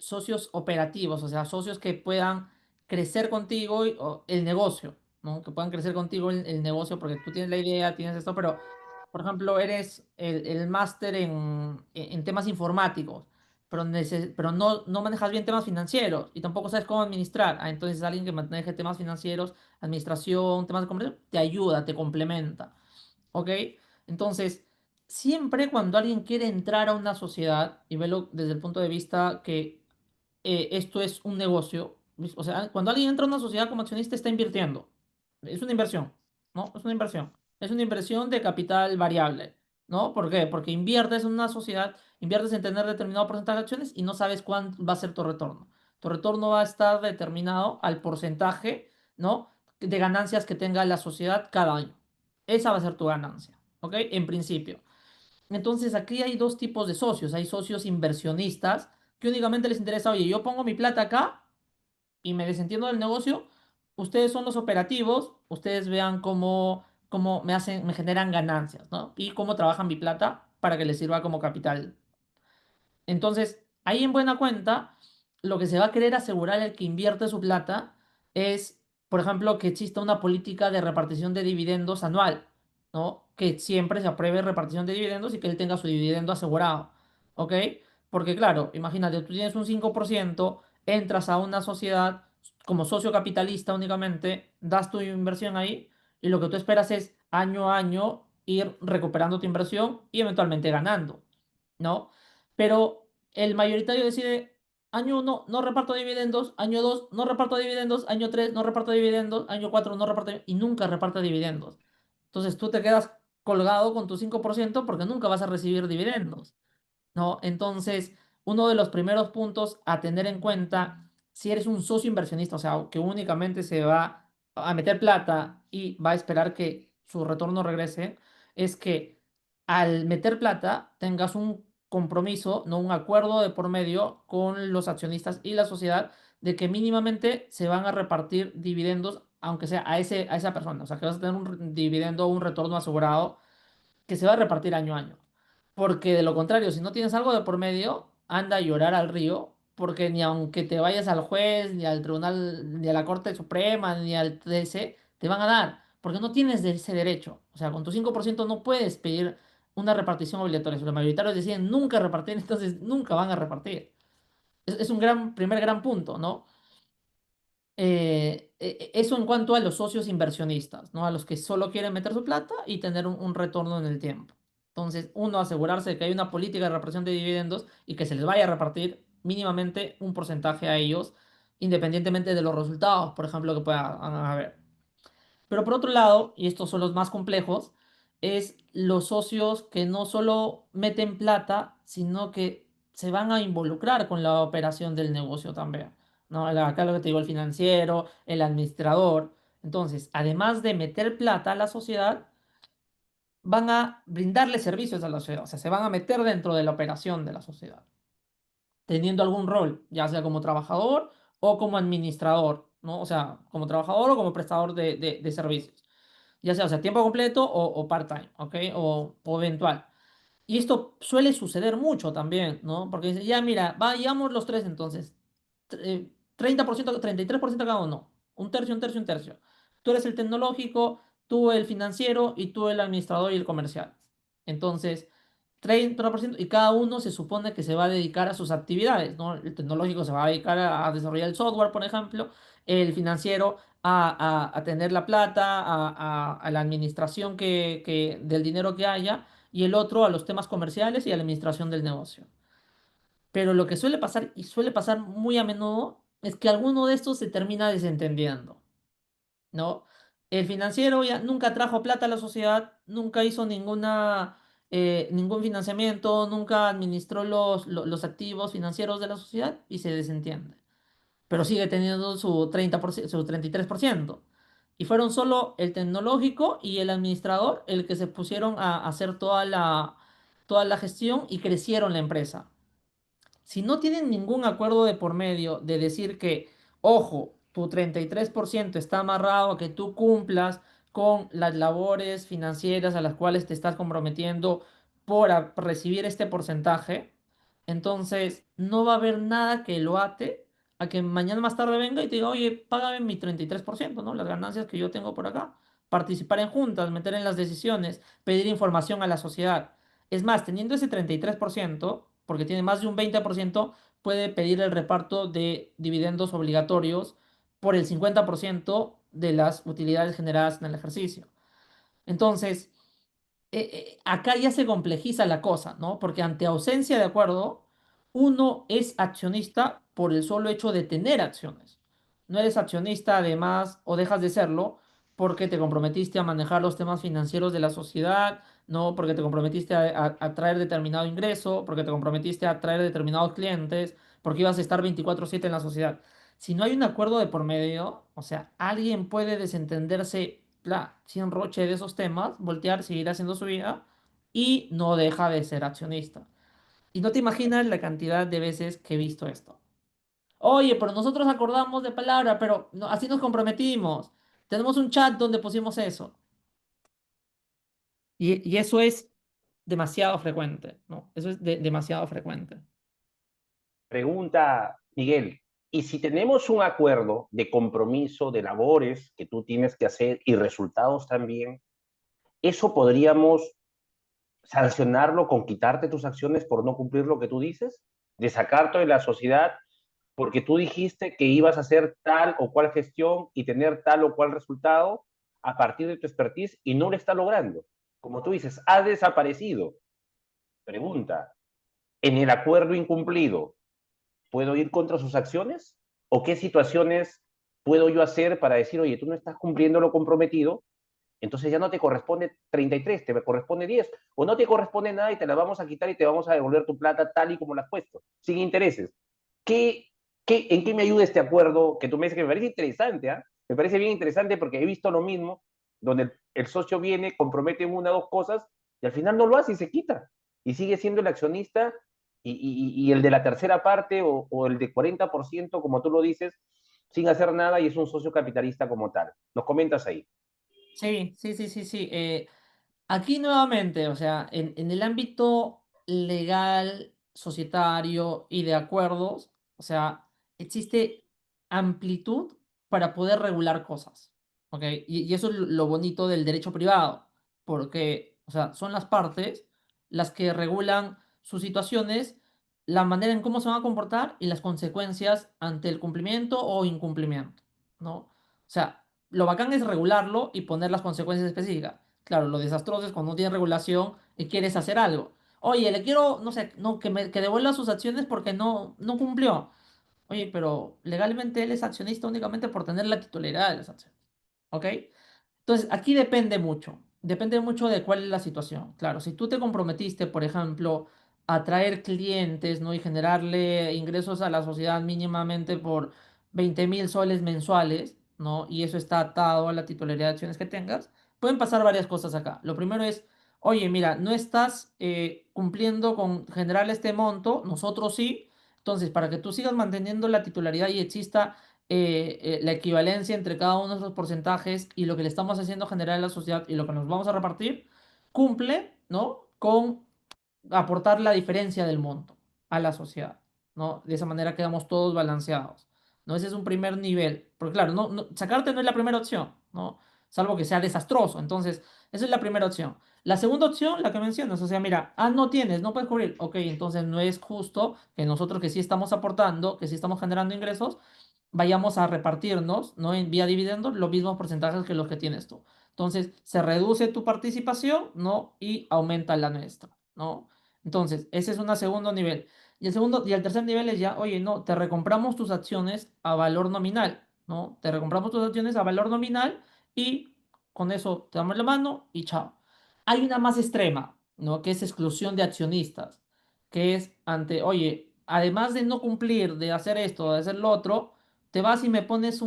socios operativos, o sea, socios que puedan crecer contigo o el negocio, ¿no? Que puedan crecer contigo el negocio porque tú tienes la idea, tienes esto, pero, por ejemplo, eres el máster en temas informáticos, pero, pero no manejas bien temas financieros y tampoco sabes cómo administrar. Ah, entonces alguien que maneje temas financieros, administración, temas de comercio, te ayuda, te complementa. ¿Ok? Entonces, siempre cuando alguien quiere entrar a una sociedad y verlo desde el punto de vista que esto es un negocio. O sea, cuando alguien entra a una sociedad como accionista está invirtiendo. Es una inversión, ¿no? Es una inversión. Es una inversión de capital variable, ¿no? ¿Por qué? Porque inviertes en una sociedad, inviertes en tener determinado porcentaje de acciones y no sabes cuál va a ser tu retorno. Tu retorno va a estar determinado al porcentaje, ¿no? De ganancias que tenga la sociedad cada año. Esa va a ser tu ganancia, ¿ok? En principio. Entonces, aquí hay dos tipos de socios. Hay socios inversionistas que únicamente les interesa, oye, yo pongo mi plata acá y me desentiendo del negocio. Ustedes son los operativos, ustedes vean cómo me hacen, me generan ganancias, ¿no? Y cómo trabajan mi plata para que les sirva como capital. Entonces, ahí en buena cuenta, lo que se va a querer asegurar el que invierte su plata es, por ejemplo, que exista una política de repartición de dividendos anual, ¿no? Que siempre se apruebe repartición de dividendos y que él tenga su dividendo asegurado, ¿ok? Porque claro, imagínate, tú tienes un 5%, entras a una sociedad como socio capitalista únicamente, das tu inversión ahí y lo que tú esperas es año a año ir recuperando tu inversión y eventualmente ganando, ¿no? Pero el mayoritario decide, año uno no reparto dividendos, año 2 no reparto dividendos, año 3 no reparto dividendos, año 4 no reparto y nunca reparte dividendos. Entonces tú te quedas colgado con tu 5% porque nunca vas a recibir dividendos, ¿no? Entonces, uno de los primeros puntos a tener en cuenta, si eres un socio inversionista, o sea, que únicamente se va a meter plata y va a esperar que su retorno regrese, es que al meter plata tengas un compromiso, no un acuerdo de por medio con los accionistas y la sociedad de que mínimamente se van a repartir dividendos, aunque sea a esa persona, o sea, que vas a tener un dividendo o un retorno asegurado que se va a repartir año a año. Porque de lo contrario, si no tienes algo de por medio, anda a llorar al río, porque ni aunque te vayas al juez, ni al tribunal, ni a la Corte Suprema, ni al TC, te van a dar, porque no tienes ese derecho. O sea, con tu 5% no puedes pedir una repartición obligatoria. Si los mayoritarios deciden nunca repartir, entonces nunca van a repartir. Es un primer gran punto, ¿no? Eso en cuanto a los socios inversionistas, ¿no? A los que solo quieren meter su plata y tener un retorno en el tiempo. Entonces, uno, asegurarse de que hay una política de repartición de dividendos y que se les vaya a repartir mínimamente un porcentaje a ellos, independientemente de los resultados, por ejemplo, que puedan haber. Pero por otro lado, y estos son los más complejos, es los socios que no solo meten plata, sino que se van a involucrar con la operación del negocio también, ¿no? Acá lo que te digo, el financiero, el administrador. Entonces, además de meter plata a la sociedad, van a brindarle servicios a la sociedad, o sea, se van a meter dentro de la operación de la sociedad teniendo algún rol, ya sea como trabajador o como administrador, ¿no? O sea, como trabajador o como prestador de servicios, ya sea, o sea, tiempo completo o part-time, ¿ok? O eventual. Y esto suele suceder mucho también, ¿no? Porque dice, ya mira, vayamos los tres entonces. 30%, 33% cada uno. Un tercio, un tercio, un tercio. Tú eres el tecnológico, tú el financiero y tú el administrador y el comercial. Entonces, 30% y cada uno se supone que se va a dedicar a sus actividades, ¿no? El tecnológico se va a dedicar a desarrollar el software, por ejemplo, el financiero a tener la plata, a la administración del dinero que haya y el otro a los temas comerciales y a la administración del negocio. Pero lo que suele pasar, y suele pasar muy a menudo, es que alguno de estos se termina desentendiendo, ¿no? El financiero ya nunca trajo plata a la sociedad, nunca hizo ningún financiamiento, nunca administró los activos financieros de la sociedad y se desentiende, pero sigue teniendo su 30%, su 33%. Y fueron solo el tecnológico y el administrador el que se pusieron a hacer toda la gestión y crecieron la empresa. Si no tienen ningún acuerdo de por medio de decir que, ojo, tu 33% está amarrado a que tú cumplas con las labores financieras a las cuales te estás comprometiendo por recibir este porcentaje, entonces no va a haber nada que lo ate a que mañana más tarde venga y te diga, oye, págame mi 33%, ¿no? Las ganancias que yo tengo por acá. Participar en juntas, meter en las decisiones, pedir información a la sociedad. Es más, teniendo ese 33%, porque tiene más de un 20%, puede pedir el reparto de dividendos obligatorios por el 50% de las utilidades generadas en el ejercicio. Entonces, acá ya se complejiza la cosa, ¿no? Porque ante ausencia de acuerdo, uno es accionista por el solo hecho de tener acciones. No eres accionista además o dejas de serlo porque te comprometiste a manejar los temas financieros de la sociedad, no porque te comprometiste a traer determinado ingreso, porque te comprometiste a traer determinados clientes, porque ibas a estar 24/7 en la sociedad. Si no hay un acuerdo de por medio, o sea, alguien puede desentenderse sin roche de esos temas, voltear, seguir haciendo su vida y no deja de ser accionista. Y no te imaginas la cantidad de veces que he visto esto. Oye, pero nosotros acordamos de palabra, pero así nos comprometimos. Tenemos un chat donde pusimos eso. Y eso es demasiado frecuente, ¿no? Eso es demasiado frecuente. Pregunta, Miguel, ¿y si tenemos un acuerdo de compromiso de labores que tú tienes que hacer y resultados también, eso podríamos sancionarlo con quitarte tus acciones por no cumplir lo que tú dices? De sacarte de la sociedad porque tú dijiste que ibas a hacer tal o cual gestión y tener tal o cual resultado a partir de tu expertise y no lo está logrando. Como tú dices, ha desaparecido. Pregunta, ¿en el acuerdo incumplido puedo ir contra sus acciones? ¿O qué situaciones puedo yo hacer para decir, oye, tú no estás cumpliendo lo comprometido, entonces ya no te corresponde 33, te corresponde 10, o no te corresponde nada y te la vamos a quitar y te vamos a devolver tu plata tal y como la has puesto, sin intereses? ¿Qué, en qué me ayuda este acuerdo que tú me dices que me parece interesante? ¿eh? Me parece bien interesante porque he visto lo mismo, donde el socio viene, compromete una o dos cosas y al final no lo hace y se quita. Y sigue siendo el accionista y el de la tercera parte o el de 40%, como tú lo dices, sin hacer nada y es un socio capitalista como tal. Nos comentas ahí. Sí, sí, sí, sí, sí. Aquí nuevamente, o sea, en el ámbito legal, societario y de acuerdos, o sea, existe amplitud para poder regular cosas, ¿ok? Y eso es lo bonito del derecho privado, porque, o sea, son las partes las que regulan sus situaciones, la manera en cómo se van a comportar y las consecuencias ante el cumplimiento o incumplimiento, ¿no? O sea, lo bacán es regularlo y poner las consecuencias específicas. Claro, lo desastroso es cuando no tienes regulación y quieres hacer algo. Oye, le quiero, no sé, no, que devuelva sus acciones porque no cumplió. Oye, pero legalmente él es accionista únicamente por tener la titularidad de las acciones. ¿Ok? Entonces, aquí depende mucho de cuál es la situación. Claro, si tú te comprometiste, por ejemplo, a traer clientes, ¿no? Y generarle ingresos a la sociedad mínimamente por 20.000 soles mensuales, ¿no? Y eso está atado a la titularidad de acciones que tengas, pueden pasar varias cosas acá. Lo primero es, oye, mira, no estás cumpliendo con generar este monto, nosotros sí. Entonces, para que tú sigas manteniendo la titularidad y exista la equivalencia entre cada uno de esos porcentajes y lo que le estamos haciendo generar en la sociedad y lo que nos vamos a repartir, cumple, ¿no? Con aportar la diferencia del monto a la sociedad, ¿no? De esa manera quedamos todos balanceados, ¿no? Ese es un primer nivel, porque claro, sacarte no es la primera opción, ¿no? Salvo que sea desastroso, entonces, esa es la primera opción. La segunda opción, la que mencionas, o sea, mira, no tienes, no puedes cubrir, ok, entonces no es justo que nosotros que sí estamos aportando, que sí estamos generando ingresos, vayamos a repartirnos, ¿no? En vía dividendos los mismos porcentajes que los que tienes tú. Entonces, se reduce tu participación, ¿no? Y aumenta la nuestra, ¿no? Entonces, ese es un segundo nivel. Y el tercer nivel es ya, oye, no, te recompramos tus acciones a valor nominal, ¿no? Te recompramos tus acciones a valor nominal y con eso te damos la mano y chao. Hay una más extrema, ¿no? Que es exclusión de accionistas, que es ante, oye, además de no cumplir, de hacer esto, de hacer lo otro, te vas y me pones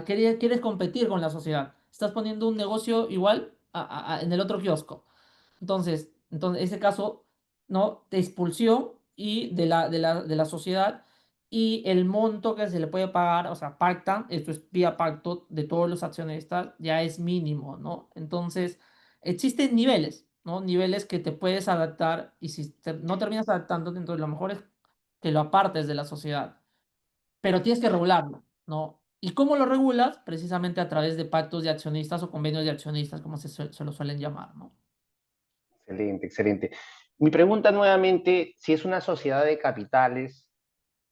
quieres competir con la sociedad. Estás poniendo un negocio igual en el otro kiosco. Entonces, ese caso, ¿no? De expulsión y de la sociedad y el monto que se le puede pagar, o sea, pactan, esto es vía pacto de todos los accionistas, ya es mínimo, ¿no? Entonces, existen niveles, ¿no? Niveles que te puedes adaptar y si no terminas adaptándote, entonces lo mejor es que lo apartes de la sociedad, pero tienes que regularlo, ¿no? ¿Y cómo lo regulas? Precisamente a través de pactos de accionistas o convenios de accionistas, como se lo suelen llamar, ¿no? Excelente, excelente. Mi pregunta nuevamente, si es una sociedad de capitales,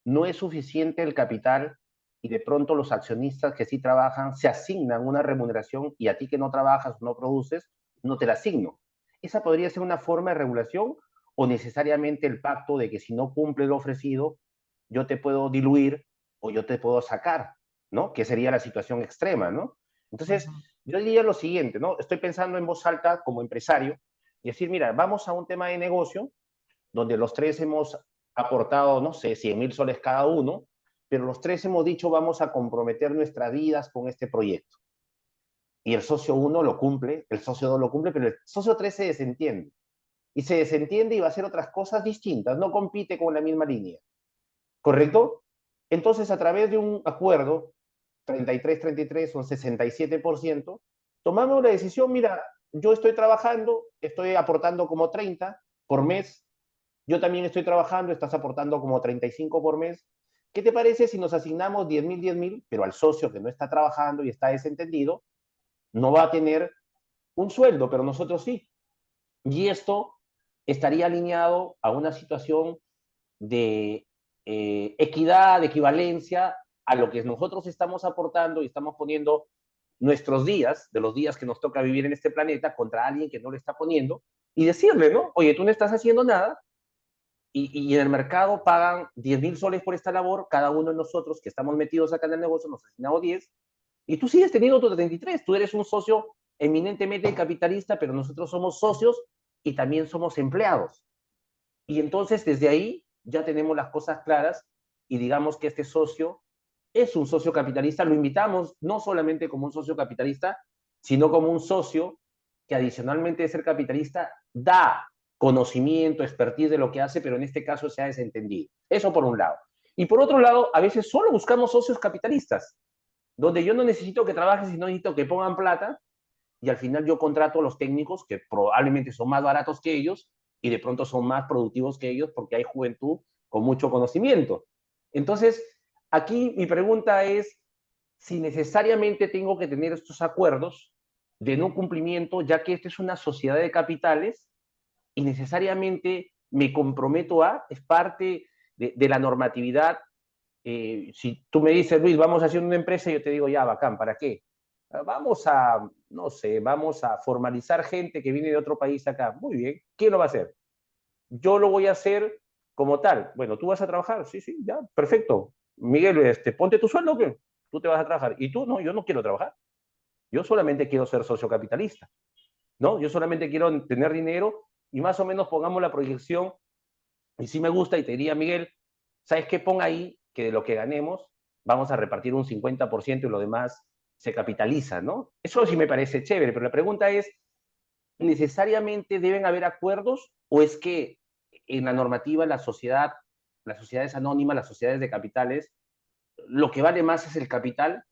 ¿no es suficiente el capital y de pronto los accionistas que sí trabajan se asignan una remuneración y a ti que no trabajas o no produces, no te la asigno? ¿Esa podría ser una forma de regulación o necesariamente el pacto de que si no cumple lo ofrecido, yo te puedo diluir o yo te puedo sacar, ¿no? Que sería la situación extrema, ¿no? Entonces, Ujú. yo diría lo siguiente, ¿no? Estoy pensando en voz alta como empresario y decir, mira, vamos a un tema de negocio donde los tres hemos aportado, no sé, 100.000 soles cada uno, pero los tres hemos dicho vamos a comprometer nuestras vidas con este proyecto. Y el socio uno lo cumple, el socio 2 lo cumple, pero el socio 3 se desentiende. Y se desentiende y va a hacer otras cosas distintas, no compite con la misma línea. ¿Correcto? Entonces, a través de un acuerdo, 33-33 son 67%, tomamos la decisión, mira, yo estoy trabajando, estoy aportando como 30 por mes, yo también estoy trabajando, estás aportando como 35 por mes. ¿Qué te parece si nos asignamos 10.000, 10.000, pero al socio que no está trabajando y está desentendido, no va a tener un sueldo, pero nosotros sí? Y esto estaría alineado a una situación de equidad, de equivalencia a lo que nosotros estamos aportando y estamos poniendo nuestros días, de los días que nos toca vivir en este planeta, contra alguien que no le está poniendo, y decirle, ¿no? Oye, tú no estás haciendo nada, y en el mercado pagan 10.000 soles por esta labor, cada uno de nosotros que estamos metidos acá en el negocio nos asignamos 10, y tú sigues teniendo tu 33, tú eres un socio eminentemente capitalista, pero nosotros somos socios y también somos empleados. Y entonces desde ahí ya tenemos las cosas claras y digamos que este socio es un socio capitalista, lo invitamos no solamente como un socio capitalista, sino como un socio que adicionalmente de ser capitalista da conocimiento, expertise de lo que hace, pero en este caso se ha desentendido. Eso por un lado. Y por otro lado, a veces solo buscamos socios capitalistas, donde yo no necesito que trabajes, sino necesito que pongan plata y al final yo contrato a los técnicos que probablemente son más baratos que ellos y de pronto son más productivos que ellos porque hay juventud con mucho conocimiento. Entonces, aquí mi pregunta es si necesariamente tengo que tener estos acuerdos de no cumplimiento, ya que esta es una sociedad de capitales y necesariamente me comprometo a, es parte de la normatividad. Si tú me dices, Luis, vamos a hacer una empresa, yo te digo, ya, bacán, ¿para qué? Vamos a, no sé, vamos a formalizar gente que viene de otro país acá. Muy bien, ¿quién lo va a hacer? Yo lo voy a hacer como tal. Bueno, ¿tú vas a trabajar? Sí, sí, ya, perfecto. Miguel, ponte tu sueldo, ¿qué? Tú te vas a trabajar. ¿Y tú? No, yo no quiero trabajar. Yo solamente quiero ser socio capitalista, ¿no? Yo solamente quiero tener dinero y más o menos pongamos la proyección. Y sí me gusta y te diría, Miguel, ¿sabes qué? Pon ahí que de lo que ganemos vamos a repartir un 50% y lo demás se capitaliza, ¿no? Eso sí me parece chévere, pero la pregunta es, ¿necesariamente deben haber acuerdos o es que en la normativa la sociedad, las sociedades anónimas, las sociedades de capitales, lo que vale más es el capital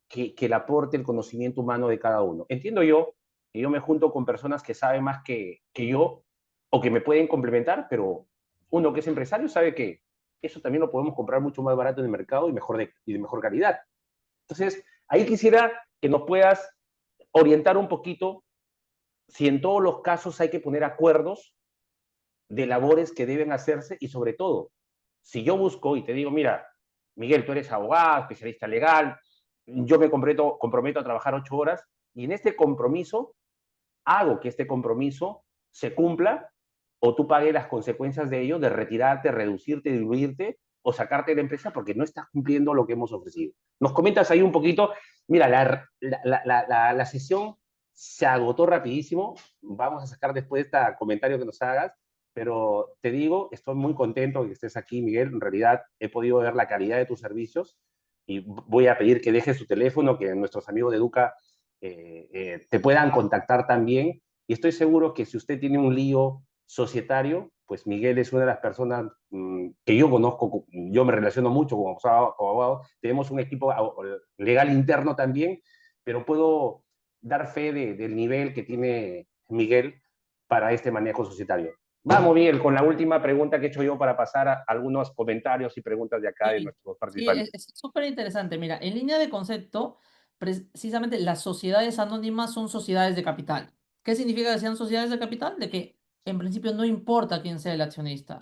que el aporte, el conocimiento humano de cada uno? Entiendo yo que yo me junto con personas que saben más que yo o que me pueden complementar, pero uno que es empresario sabe que eso también lo podemos comprar mucho más barato en el mercado y de mejor calidad. Entonces, ahí quisiera que nos puedas orientar un poquito si en todos los casos hay que poner acuerdos de labores que deben hacerse y sobre todo, si yo busco y te digo, mira, Miguel, tú eres abogado, especialista legal, yo me comprometo a trabajar 8 horas y en este compromiso hago que este compromiso se cumpla o tú pagues las consecuencias de ello, de retirarte, reducirte, diluirte o sacarte de la empresa porque no estás cumpliendo lo que hemos ofrecido. Nos comentas ahí un poquito, mira, la sesión se agotó rapidísimo, vamos a sacar después este comentario que nos hagas, pero te digo, estoy muy contento de que estés aquí, Miguel, en realidad he podido ver la calidad de tus servicios y voy a pedir que dejes tu teléfono, que nuestros amigos de Educa te puedan contactar también. Y estoy seguro que si usted tiene un lío societario, pues Miguel es una de las personas que yo conozco, yo me relaciono mucho como abogado, tenemos un equipo legal interno también, pero puedo dar fe del nivel que tiene Miguel para este manejo societario. Vamos, Miguel, con la última pregunta que he hecho yo para pasar a algunos comentarios y preguntas de acá de Sí, nuestros sí, participantes. es súper interesante. Mira, en línea de concepto, precisamente las sociedades anónimas son sociedades de capital. ¿Qué significa que sean sociedades de capital? De que en principio no importa quién sea el accionista,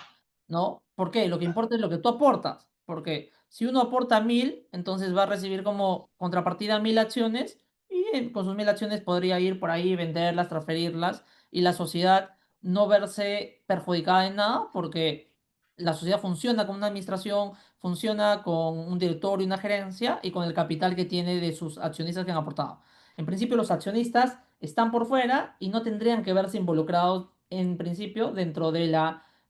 ¿no? ¿Por qué? Lo que importa es lo que tú aportas. Porque si uno aporta 1.000, entonces va a recibir como contrapartida 1.000 acciones y con sus 1.000 acciones podría ir por ahí, venderlas, transferirlas y la sociedad no verse perjudicada en nada porque la sociedad funciona con una administración, funciona con un directorio, una gerencia y con el capital que tiene de sus accionistas que han aportado. En principio, los accionistas están por fuera y no tendrían que verse involucrados en principio dentro del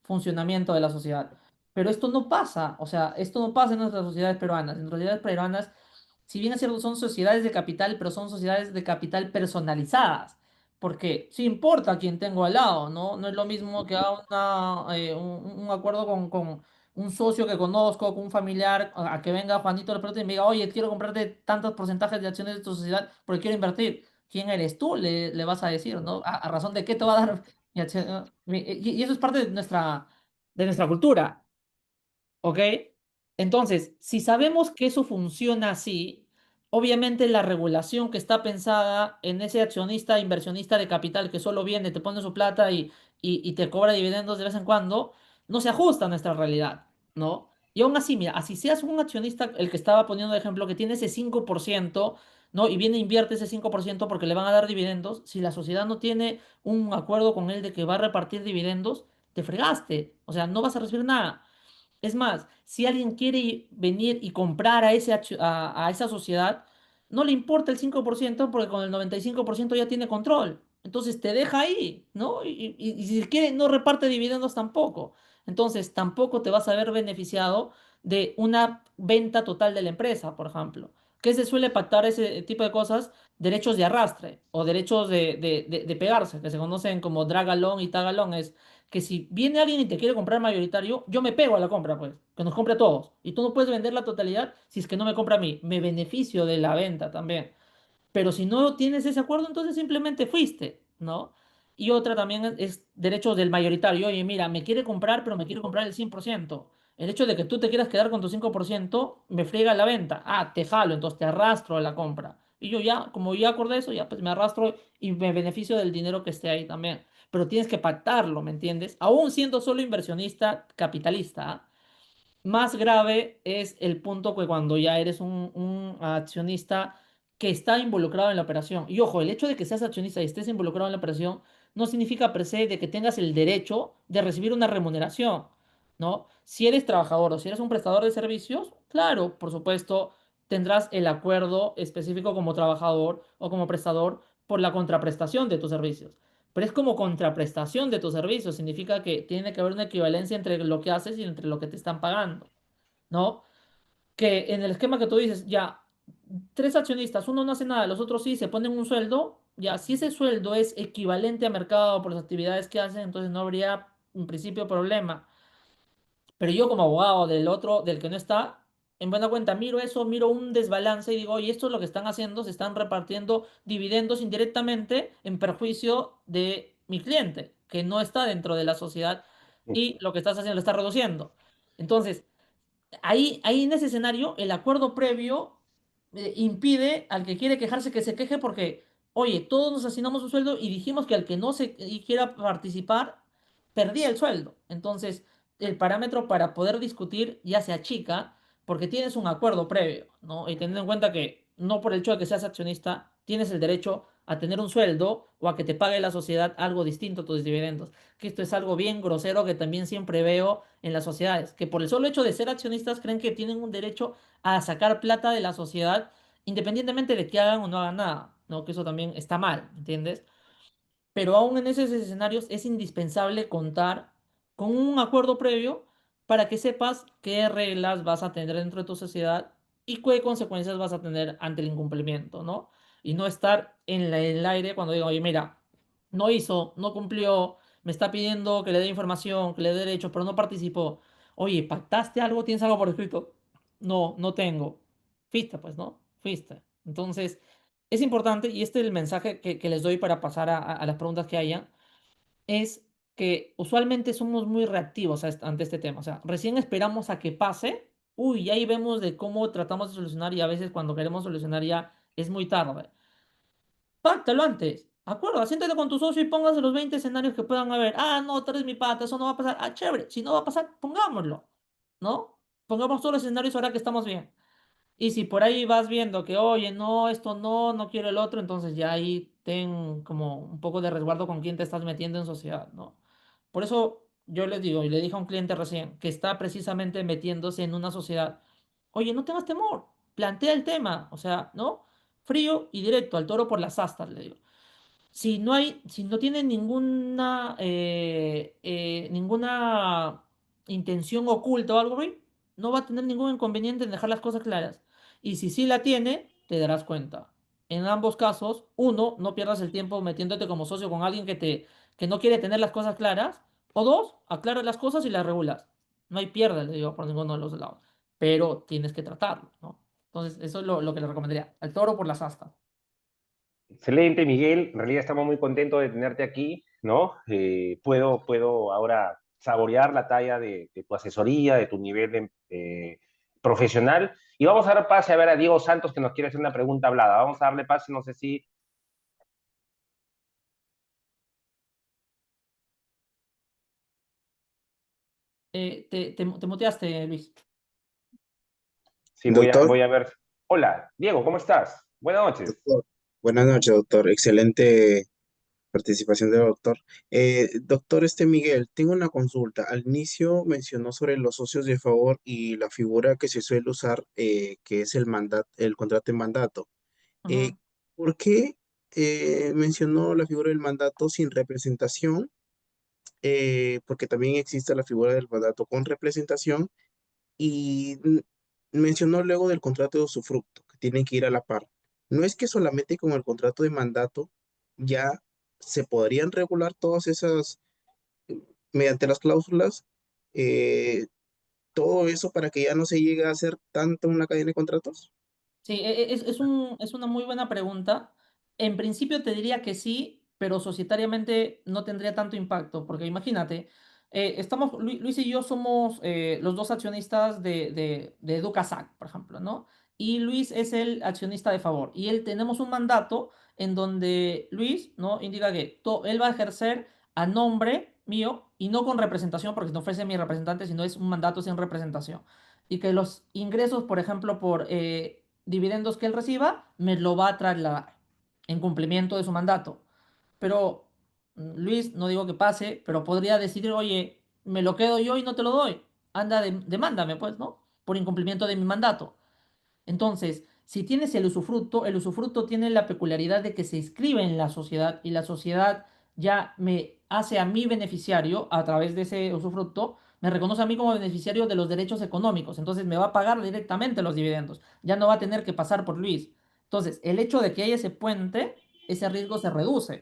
funcionamiento de la sociedad. Pero esto no pasa, o sea, esto no pasa en nuestras sociedades peruanas. En nuestras sociedades peruanas, si bien es cierto, son sociedades de capital, pero son sociedades de capital personalizadas. Porque sí importa quién tengo al lado, ¿no? No es lo mismo que haga un acuerdo con un socio que conozco, con un familiar, a que venga Juanito de la Pelota y me diga, oye, quiero comprarte tantos porcentajes de acciones de tu sociedad porque quiero invertir. ¿Quién eres tú? Le vas a decir, ¿no? ¿A razón de qué te va a dar mi acción? Y eso es parte de nuestra cultura. ¿Ok? Entonces, si sabemos que eso funciona así, obviamente la regulación que está pensada en ese accionista, inversionista de capital que solo viene, te pone su plata y te cobra dividendos de vez en cuando, no se ajusta a nuestra realidad, ¿no? Y aún así, mira, así seas un accionista, el que estaba poniendo de ejemplo, que tiene ese 5%, ¿no? Y viene e invierte ese 5% porque le van a dar dividendos, si la sociedad no tiene un acuerdo con él de que va a repartir dividendos, te fregaste, o sea, no vas a recibir nada. Es más, si alguien quiere venir y comprar a esa sociedad, no le importa el 5% porque con el 95% ya tiene control. Entonces te deja ahí, ¿no? Y si quiere, no reparte dividendos tampoco. Entonces tampoco te vas a ver beneficiado de una venta total de la empresa, por ejemplo. ¿Qué se suele pactar ese tipo de cosas? Derechos de arrastre o derechos de pegarse, que se conocen como drag along y tag along. Es que si viene alguien y te quiere comprar mayoritario, yo me pego a la compra, pues, que nos compre a todos. Y tú no puedes vender la totalidad si es que no me compra a mí. Me beneficio de la venta también. Pero si no tienes ese acuerdo, entonces simplemente fuiste, ¿no? Y otra también es derechos del mayoritario. Oye, mira, me quiere comprar, pero me quiere comprar el 100%. El hecho de que tú te quieras quedar con tu 5% me friega la venta. Ah, te jalo, entonces te arrastro a la compra. Y yo ya, como ya acordé eso, ya pues me arrastro y me beneficio del dinero que esté ahí también. Pero tienes que pactarlo, ¿me entiendes? Aún siendo solo inversionista capitalista, ¿ah? Más grave es el punto que cuando ya eres un accionista que está involucrado en la operación. Y ojo, el hecho de que seas accionista y estés involucrado en la operación no significa per se de que tengas el derecho de recibir una remuneración, ¿no? Si eres trabajador o si eres un prestador de servicios, claro, por supuesto, tendrás el acuerdo específico como trabajador o como prestador por la contraprestación de tus servicios. Pero es como contraprestación de tus servicios, significa que tiene que haber una equivalencia entre lo que haces y entre lo que te están pagando, ¿no? Que en el esquema que tú dices, ya, tres accionistas, uno no hace nada, los otros sí, se ponen un sueldo, ya, si ese sueldo es equivalente a mercado por las actividades que hacen, entonces no habría en principio problema. Pero yo como abogado del otro, del que no está, en buena cuenta miro eso, miro un desbalance y digo, oye, esto es lo que están haciendo, se están repartiendo dividendos indirectamente en perjuicio de mi cliente, que no está dentro de la sociedad y lo que estás haciendo lo está reduciendo. Entonces, ahí en ese escenario, el acuerdo previo impide al que quiere quejarse que se queje porque, oye, todos nos asignamos un sueldo y dijimos que al que no se y quiera participar, perdía el sueldo. Entonces, el parámetro para poder discutir ya se achica porque tienes un acuerdo previo, ¿no? Y teniendo en cuenta que no por el hecho de que seas accionista, tienes el derecho a tener un sueldo o a que te pague la sociedad algo distinto a tus dividendos, que esto es algo bien grosero que también siempre veo en las sociedades, que por el solo hecho de ser accionistas creen que tienen un derecho a sacar plata de la sociedad independientemente de que hagan o no hagan nada, ¿no? Que eso también está mal, ¿entiendes? Pero aún en esos escenarios es indispensable contar con un acuerdo previo para que sepas qué reglas vas a tener dentro de tu sociedad y qué consecuencias vas a tener ante el incumplimiento, ¿no? Y no estar en el aire cuando digo, oye, mira, no hizo, no cumplió, me está pidiendo que le dé información, que le dé derechos, pero no participó. Oye, ¿pactaste algo? ¿Tienes algo por escrito? No, no tengo. Fuiste, pues, ¿no? Fuiste. Entonces, es importante, y este es el mensaje que les doy para pasar a las preguntas que haya, es que usualmente somos muy reactivos ante este tema. O sea, recién esperamos a que pase, uy, y ahí vemos de cómo tratamos de solucionar y a veces cuando queremos solucionar ya es muy tarde. Páctalo antes. Acuerdo, siéntate con tu socio y póngase los 20 escenarios que puedan haber. Ah, no, tú eres mi pata, eso no va a pasar. Ah, chévere, si no va a pasar, pongámoslo, ¿no? Pongamos todos los escenarios ahora que estamos bien. Y si por ahí vas viendo que, oye, no, esto no, no quiero el otro, entonces ya ahí ten como un poco de resguardo con quién te estás metiendo en sociedad, ¿no? Por eso yo les digo, y le dije a un cliente recién, que está precisamente metiéndose en una sociedad, oye, no tengas temor, plantea el tema, o sea, ¿no? Frío y directo, al toro por las astas, le digo. Si no tiene ninguna intención oculta o algo, güey, no va a tener ningún inconveniente en dejar las cosas claras. Y si sí la tiene, te darás cuenta. En ambos casos, uno, no pierdas el tiempo metiéndote como socio con alguien que no quiere tener las cosas claras. O dos, aclara las cosas y las regulas. No hay pierde, le digo, por ninguno de los lados. Pero tienes que tratarlo, ¿no? Entonces, eso es lo que le recomendaría. Al toro por las astas. Excelente, Miguel. En realidad estamos muy contentos de tenerte aquí, ¿no? Puedo ahora saborear la talla de tu asesoría, de tu nivel profesional. Y vamos a dar pase a ver a Diego Santos que nos quiere hacer una pregunta hablada. Vamos a darle pase, no sé Te muteaste, Luis. si Doctor, voy a ver. Hola, Diego, ¿cómo estás? Buenas noches. doctor, buenas noches, doctor. Excelente participación del doctor. Doctor Miguel, tengo una consulta. Al inicio mencionó sobre los socios de favor y la figura que se suele usar, que es el contrato de mandato. Eh, Ujú. ¿Por qué mencionó la figura del mandato sin representación? Porque también existe la figura del mandato con representación y mencionó luego del contrato de usufructo, que tienen que ir a la par. No es que solamente con el contrato de mandato ya se podrían regular todas esas, mediante las cláusulas, eh, todo eso para que ya no se llegue a hacer tanto una cadena de contratos. Sí, es una muy buena pregunta. En principio te diría que sí, pero societariamente no tendría tanto impacto, porque imagínate, Luis y yo somos los dos accionistas de EducaSac, por ejemplo, ¿no? Y Luis es el accionista de favor. Y él tenemos un mandato en donde Luis, ¿no? Indica que él va a ejercer a nombre mío y no con representación, porque no ofrece mi representante, sino es un mandato sin representación. Y que los ingresos, por ejemplo, por dividendos que él reciba, me lo va a trasladar en cumplimiento de su mandato. Pero Luis, no digo que pase, pero podría decidir, oye, me lo quedo yo y no te lo doy. Anda, demándame, pues, ¿no? Por incumplimiento de mi mandato. Entonces, si tienes el usufructo tiene la peculiaridad de que se inscribe en la sociedad y la sociedad ya me hace a mí beneficiario a través de ese usufructo, me reconoce a mí como beneficiario de los derechos económicos, entonces me va a pagar directamente los dividendos, ya no va a tener que pasar por Luis. Entonces, el hecho de que haya ese puente, ese riesgo se reduce.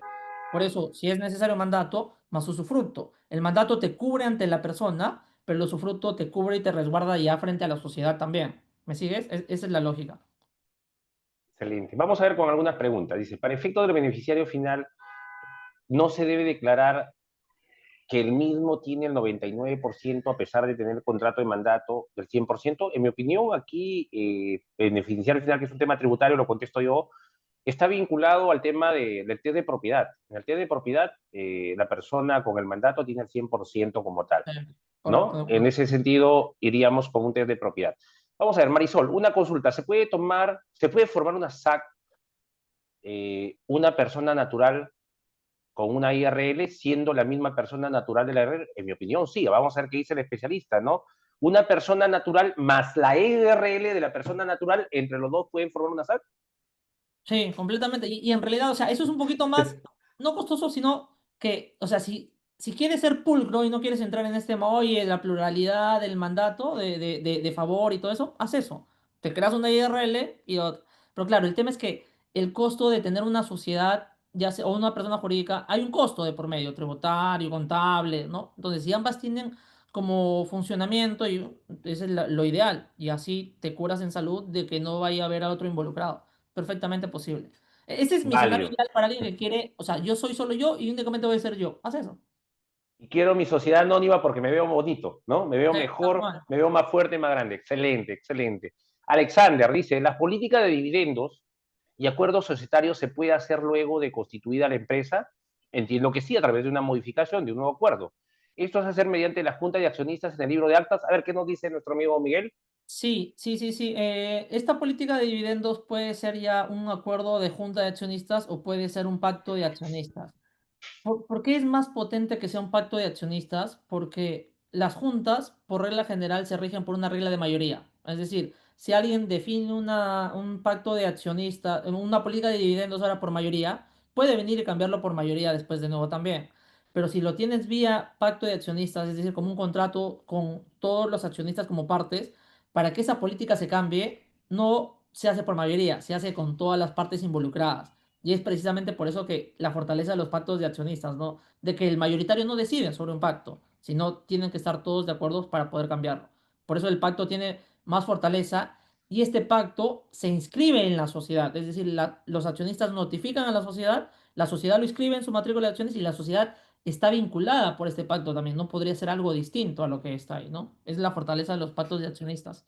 Por eso, si es necesario mandato, más usufructo. El mandato te cubre ante la persona, pero el usufructo te cubre y te resguarda ya frente a la sociedad también. ¿Me sigues? Esa es la lógica. Excelente. Vamos a ver con algunas preguntas. Dice, para efecto del beneficiario final, no se debe declarar que el mismo tiene el 99% a pesar de tener el contrato de mandato del 100%. En mi opinión, aquí, el beneficiario final, que es un tema tributario, lo contesto yo, está vinculado al tema del test de propiedad. En el test de propiedad, la persona con el mandato tiene el 100% como tal, Correcto, de ¿no? En acuerdo. ese sentido, iríamos con un test de propiedad. Vamos a ver, Marisol, una consulta. Se puede formar una SAC, una persona natural con una IRL siendo la misma persona natural de la IRL? En mi opinión, sí. Vamos a ver qué dice el especialista, ¿no? Una persona natural más la IRL de la persona natural, entre los dos pueden formar una SAC. Sí, completamente. Y en realidad, o sea, eso es un poquito más, no costoso, sino que, o sea, si quieres ser pulcro y no quieres entrar en este tema, oye, la pluralidad del mandato de favor y todo eso, haz eso. Te creas una IRL y otra. Pero claro, el tema es que el costo de tener una sociedad, ya sea, o una persona jurídica, hay un costo de por medio, tributario, contable, ¿no? Entonces, si ambas tienen como funcionamiento, y eso es lo ideal, y así te curas en salud de que no vaya a haber a otro involucrado perfectamente posible. Ese es mi escenario Válido. ideal para alguien que quiere, o sea, yo soy solo yo y únicamente voy a ser yo. Haz eso. Y quiero mi sociedad anónima porque me veo bonito, ¿no? Me veo Tal mejor, cual. me veo más fuerte, más grande. Excelente, excelente. Alexander dice, las políticas de dividendos y acuerdos societarios se puede hacer luego de constituida la empresa. Entiendo que sí, a través de una modificación, de un nuevo acuerdo. Esto es hacer mediante la Junta de Accionistas en el libro de actas. A ver qué nos dice nuestro amigo Miguel. Sí, sí, sí, sí. Esta política de dividendos puede ser ya un acuerdo de junta de accionistas o puede ser un pacto de accionistas. ¿Por qué es más potente que sea un pacto de accionistas? Porque las juntas, por regla general, se rigen por una regla de mayoría. Es decir, si alguien define un pacto de accionistas, una política de dividendos ahora por mayoría, puede venir y cambiarlo por mayoría después de nuevo también. Pero si lo tienes vía pacto de accionistas, es decir, como un contrato con todos los accionistas como partes, para que esa política se cambie, no se hace por mayoría, se hace con todas las partes involucradas. Y es precisamente por eso que la fortaleza de los pactos de accionistas, ¿no? De que el mayoritario no decide sobre un pacto, sino tienen que estar todos de acuerdo para poder cambiarlo. Por eso el pacto tiene más fortaleza y este pacto se inscribe en la sociedad, es decir, los accionistas notifican a la sociedad lo inscribe en su matrícula de acciones y la sociedad está vinculada por este pacto también, no podría ser algo distinto a lo que está ahí, ¿no? Es la fortaleza de los pactos de accionistas.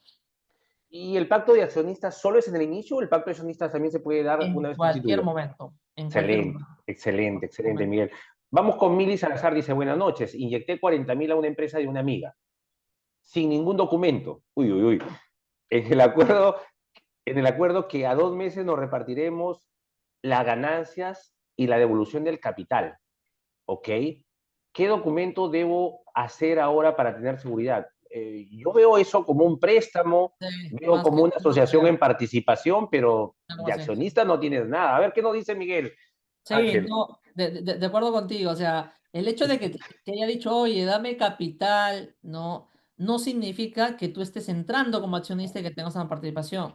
¿Y el pacto de accionistas solo es en el inicio o el pacto de accionistas también se puede dar una vez constituido? En cualquier Excelente, momento. excelente, excelente, Momento. Miguel. Vamos con Mili Salazar, dice, buenas noches. Inyecté 40.000 a una empresa de una amiga, sin ningún documento. Uy, uy, uy. En el acuerdo, en el acuerdo que a 2 meses nos repartiremos las ganancias y la devolución del capital. ¿Ok? ¿Qué documento debo hacer ahora para tener seguridad? Yo veo eso como un préstamo, Sí, veo más como que una no asociación sea en participación, pero algo de así. accionista no tienes nada. A ver, ¿qué nos dice Miguel Sí, Ángel? no, de acuerdo contigo. O sea, el hecho de que te haya dicho, oye, dame capital, no significa que tú estés entrando como accionista y que tengas una participación.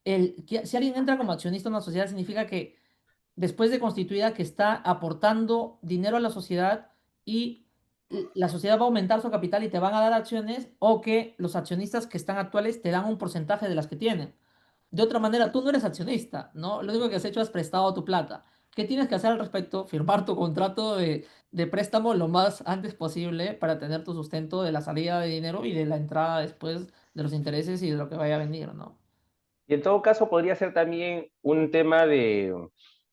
Si alguien entra como accionista en una sociedad, significa que después de constituida, que está aportando dinero a la sociedad y la sociedad va a aumentar su capital y te van a dar acciones o que los accionistas que están actuales te dan un porcentaje de las que tienen. De otra manera, tú no eres accionista, ¿no? Lo único que has hecho es prestado tu plata. ¿Qué tienes que hacer al respecto? Firmar tu contrato de préstamo lo más antes posible para tener tu sustento de la salida de dinero y de la entrada después de los intereses y de lo que vaya a venir, ¿no? Y en todo caso podría ser también un tema de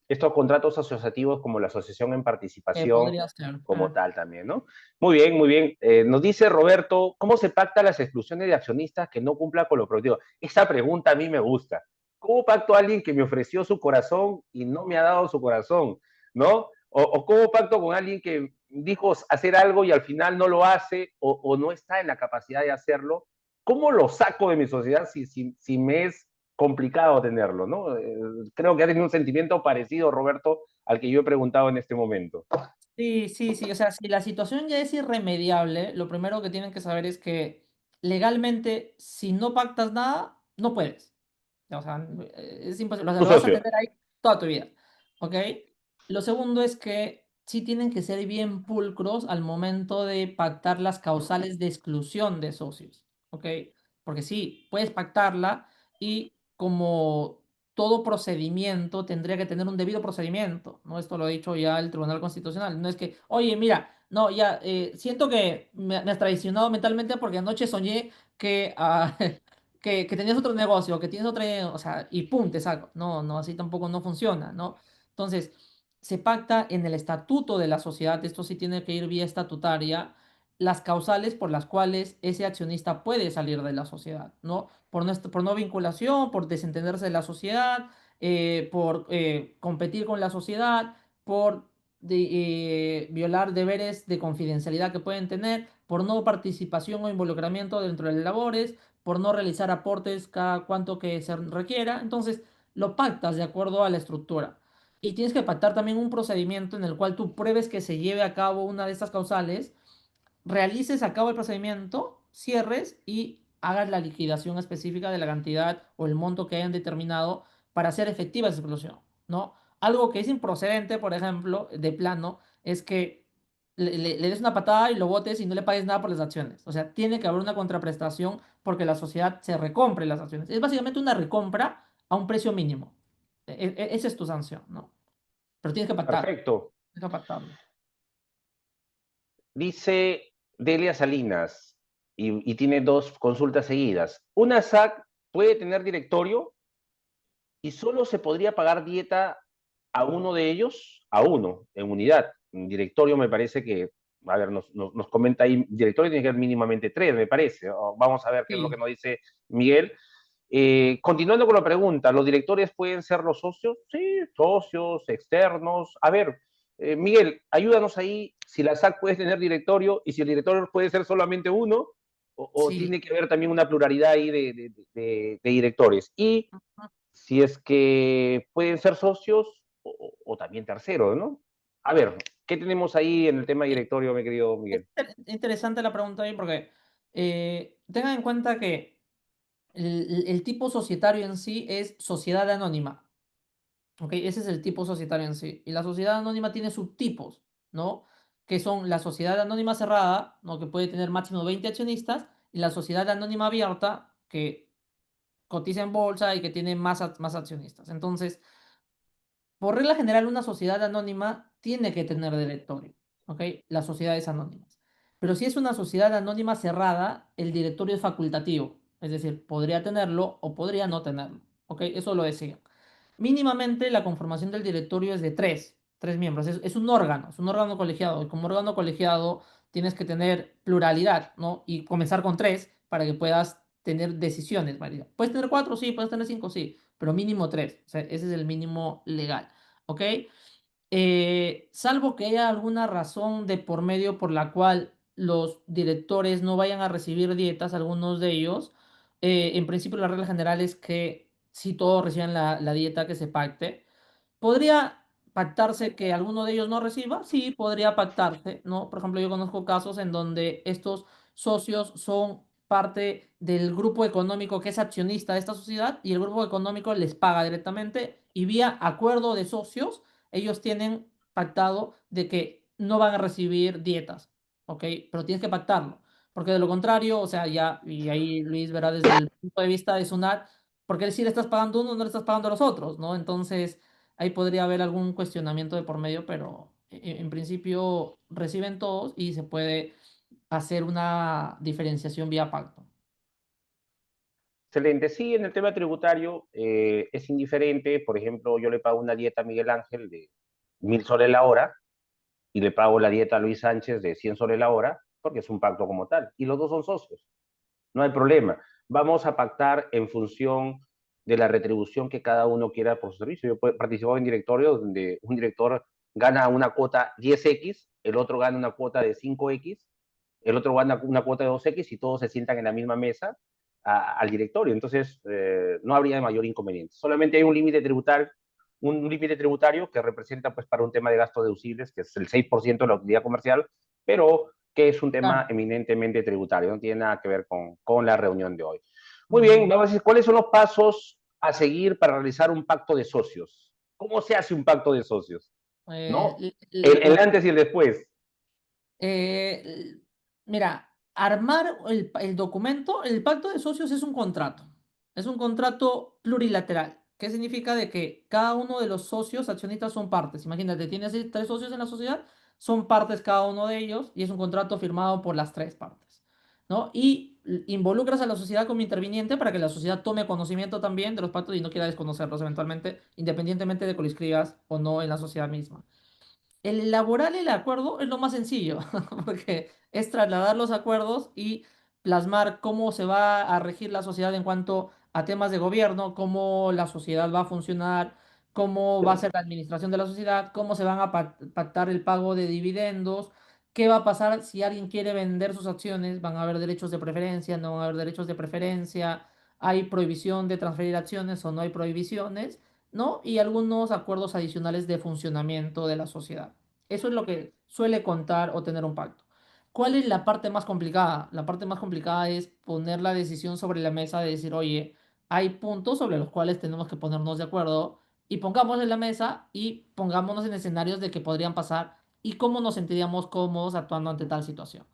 estos contratos asociativos como la asociación en participación Podría ser. como tal también, ¿no? Muy bien, muy bien. Nos dice Roberto, ¿cómo se pacta las exclusiones de accionistas que no cumplan con los objetivos? Esa pregunta a mí me gusta. ¿Cómo pacto a alguien que me ofreció su corazón y no me ha dado su corazón? ¿No? O cómo pacto con alguien que dijo hacer algo y al final no lo hace o no está en la capacidad de hacerlo? ¿Cómo lo saco de mi sociedad si me es complicado tenerlo, ¿no? Creo que ha tenido un sentimiento parecido, Roberto, al que yo he preguntado en este momento. Sí, sí, sí. O sea, si la situación ya es irremediable, lo primero que tienen que saber es que legalmente, si no pactas nada, no puedes. O sea, es imposible. O sea, Tu lo vas a socio. tener ahí toda tu vida. ¿Ok? Lo segundo es que sí tienen que ser bien pulcros al momento de pactar las causales de exclusión de socios. ¿Ok? Porque sí, puedes pactarla y como todo procedimiento tendría que tener un debido procedimiento, ¿no? Esto lo ha dicho ya el Tribunal Constitucional. No es que, oye, mira, no, ya, siento que me has traicionado mentalmente porque anoche soñé que, que tenías otro negocio, que tienes otra, o sea, y pum, te saco. No, no, así tampoco no funciona, ¿no? Entonces, se pacta en el estatuto de la sociedad, esto sí tiene que ir vía estatutaria, las causales por las cuales ese accionista puede salir de la sociedad, ¿no? Por no vinculación, por desentenderse de la sociedad, por competir con la sociedad, por violar deberes de confidencialidad que pueden tener, por no participación o involucramiento dentro de labores, por no realizar aportes cada cuanto que se requiera. Entonces, lo pactas de acuerdo a la estructura. Y tienes que pactar también un procedimiento en el cual tú pruebes que se lleve a cabo una de estas causales, realices a cabo el procedimiento, cierres y hagas la liquidación específica de la cantidad o el monto que hayan determinado para hacer efectiva esa exclusión, ¿no? Algo que es improcedente, por ejemplo, de plano, es que le des una patada y lo botes y no le pagues nada por las acciones. O sea, tiene que haber una contraprestación porque la sociedad se recompre las acciones. Es básicamente una recompra a un precio mínimo. Esa es tu sanción, ¿no? Pero tienes que pactar. Perfecto. Tienes que pactarlo. Dice Delia Salinas, y tiene dos consultas seguidas. Una SAC puede tener directorio y solo se podría pagar dieta a uno de ellos, a uno, en unidad. Un directorio me parece que, a ver, nos comenta ahí, directorio tiene que ser mínimamente 3, me parece. Vamos a ver qué es lo que Sí. nos dice Miguel. Continuando con la pregunta, ¿los directores pueden ser los socios? Sí, socios, externos. A ver, Miguel, ayúdanos ahí si la SAC puede tener directorio y si el directorio puede ser solamente uno o Sí. tiene que haber también una pluralidad ahí de directores. Y si es que pueden ser socios o también terceros, ¿no? A ver, ¿qué tenemos ahí en el tema directorio, mi querido Es Miguel? interesante la pregunta ahí porque tengan en cuenta que el tipo societario en sí es sociedad anónima. ¿Ok? Ese es el tipo societario en sí. Y la sociedad anónima tiene subtipos, ¿no? Que son la sociedad anónima cerrada, ¿no? Que puede tener máximo 20 accionistas, y la sociedad anónima abierta, que cotiza en bolsa y que tiene más accionistas. Entonces, por regla general, una sociedad anónima tiene que tener directorio, ¿ok? Las sociedades anónimas. Pero si es una sociedad anónima cerrada, el directorio es facultativo, es decir, podría tenerlo o podría no tenerlo, ¿ok? Eso lo decía. Mínimamente la conformación del directorio es de tres miembros, es un órgano colegiado, y como órgano colegiado tienes que tener pluralidad, ¿no? Y comenzar con tres para que puedas tener decisiones, María. Puedes tener cuatro, sí, puedes tener cinco, sí, pero mínimo tres, o sea, ese es el mínimo legal, ¿ok? Salvo que haya alguna razón de por medio por la cual los directores no vayan a recibir dietas, algunos de ellos, en principio la regla general es que si todos reciben la dieta que se pacte, ¿podría pactarse que alguno de ellos no reciba? Sí, podría pactarse, ¿no? Por ejemplo, yo conozco casos en donde estos socios son parte del grupo económico que es accionista de esta sociedad y el grupo económico les paga directamente y vía acuerdo de socios, ellos tienen pactado de que no van a recibir dietas, ¿ok? Pero tienes que pactarlo, porque de lo contrario, o sea, ya, y ahí Luis verá desde el punto de vista de SUNAT, porque si le estás pagando a uno, no le estás pagando a los otros, ¿no? Entonces ahí podría haber algún cuestionamiento de por medio, pero en principio reciben todos y se puede hacer una diferenciación vía pacto. Excelente. Sí, en el tema tributario es indiferente. Por ejemplo, yo le pago una dieta a Miguel Ángel de 1.000 soles la hora y le pago la dieta a Luis Sánchez de 100 soles la hora, porque es un pacto como tal. Y los dos son socios. No hay problema. Vamos a pactar en función de la retribución que cada uno quiera por su servicio. Yo he participado en directorios donde un director gana una cuota 10x, el otro gana una cuota de 5x, el otro gana una cuota de 2x y todos se sientan en la misma mesa al directorio. Entonces, no habría mayor inconveniente. Solamente hay un límite tributario que representa, pues, para un tema de gastos deducibles, que es el 6% de la utilidad comercial, pero que es un tema Claro. eminentemente tributario, no tiene nada que ver con la reunión de hoy. Muy bien, Mm, vamos a decir, ¿cuáles son los pasos a seguir para realizar un pacto de socios? ¿Cómo se hace un pacto de socios? ¿No? El antes y el después. Eh, mira, armar el documento, el pacto de socios es un contrato. Es un contrato plurilateral. ¿Qué significa? De que cada uno de los socios accionistas son partes. Imagínate, tienes tres socios en la sociedad, son partes cada uno de ellos y es un contrato firmado por las tres partes, ¿no? Y involucras a la sociedad como interviniente para que la sociedad tome conocimiento también de los pactos y no quiera desconocerlos eventualmente, independientemente de que lo escribas o no en la sociedad misma. El elaborar el acuerdo es lo más sencillo, porque es trasladar los acuerdos y plasmar cómo se va a regir la sociedad en cuanto a temas de gobierno, cómo la sociedad va a funcionar, cómo va a ser la administración de la sociedad, cómo se van a pactar el pago de dividendos, qué va a pasar si alguien quiere vender sus acciones, van a haber derechos de preferencia, no van a haber derechos de preferencia, hay prohibición de transferir acciones o no hay prohibiciones, ¿no? Y algunos acuerdos adicionales de funcionamiento de la sociedad. Eso es lo que suele contar o tener un pacto. ¿Cuál es la parte más complicada? La parte más complicada es poner la decisión sobre la mesa de decir, oye, hay puntos sobre los cuales tenemos que ponernos de acuerdo y pongamos en la mesa y pongámonos en escenarios de que podrían pasar y cómo nos sentiríamos cómodos actuando ante tal situación.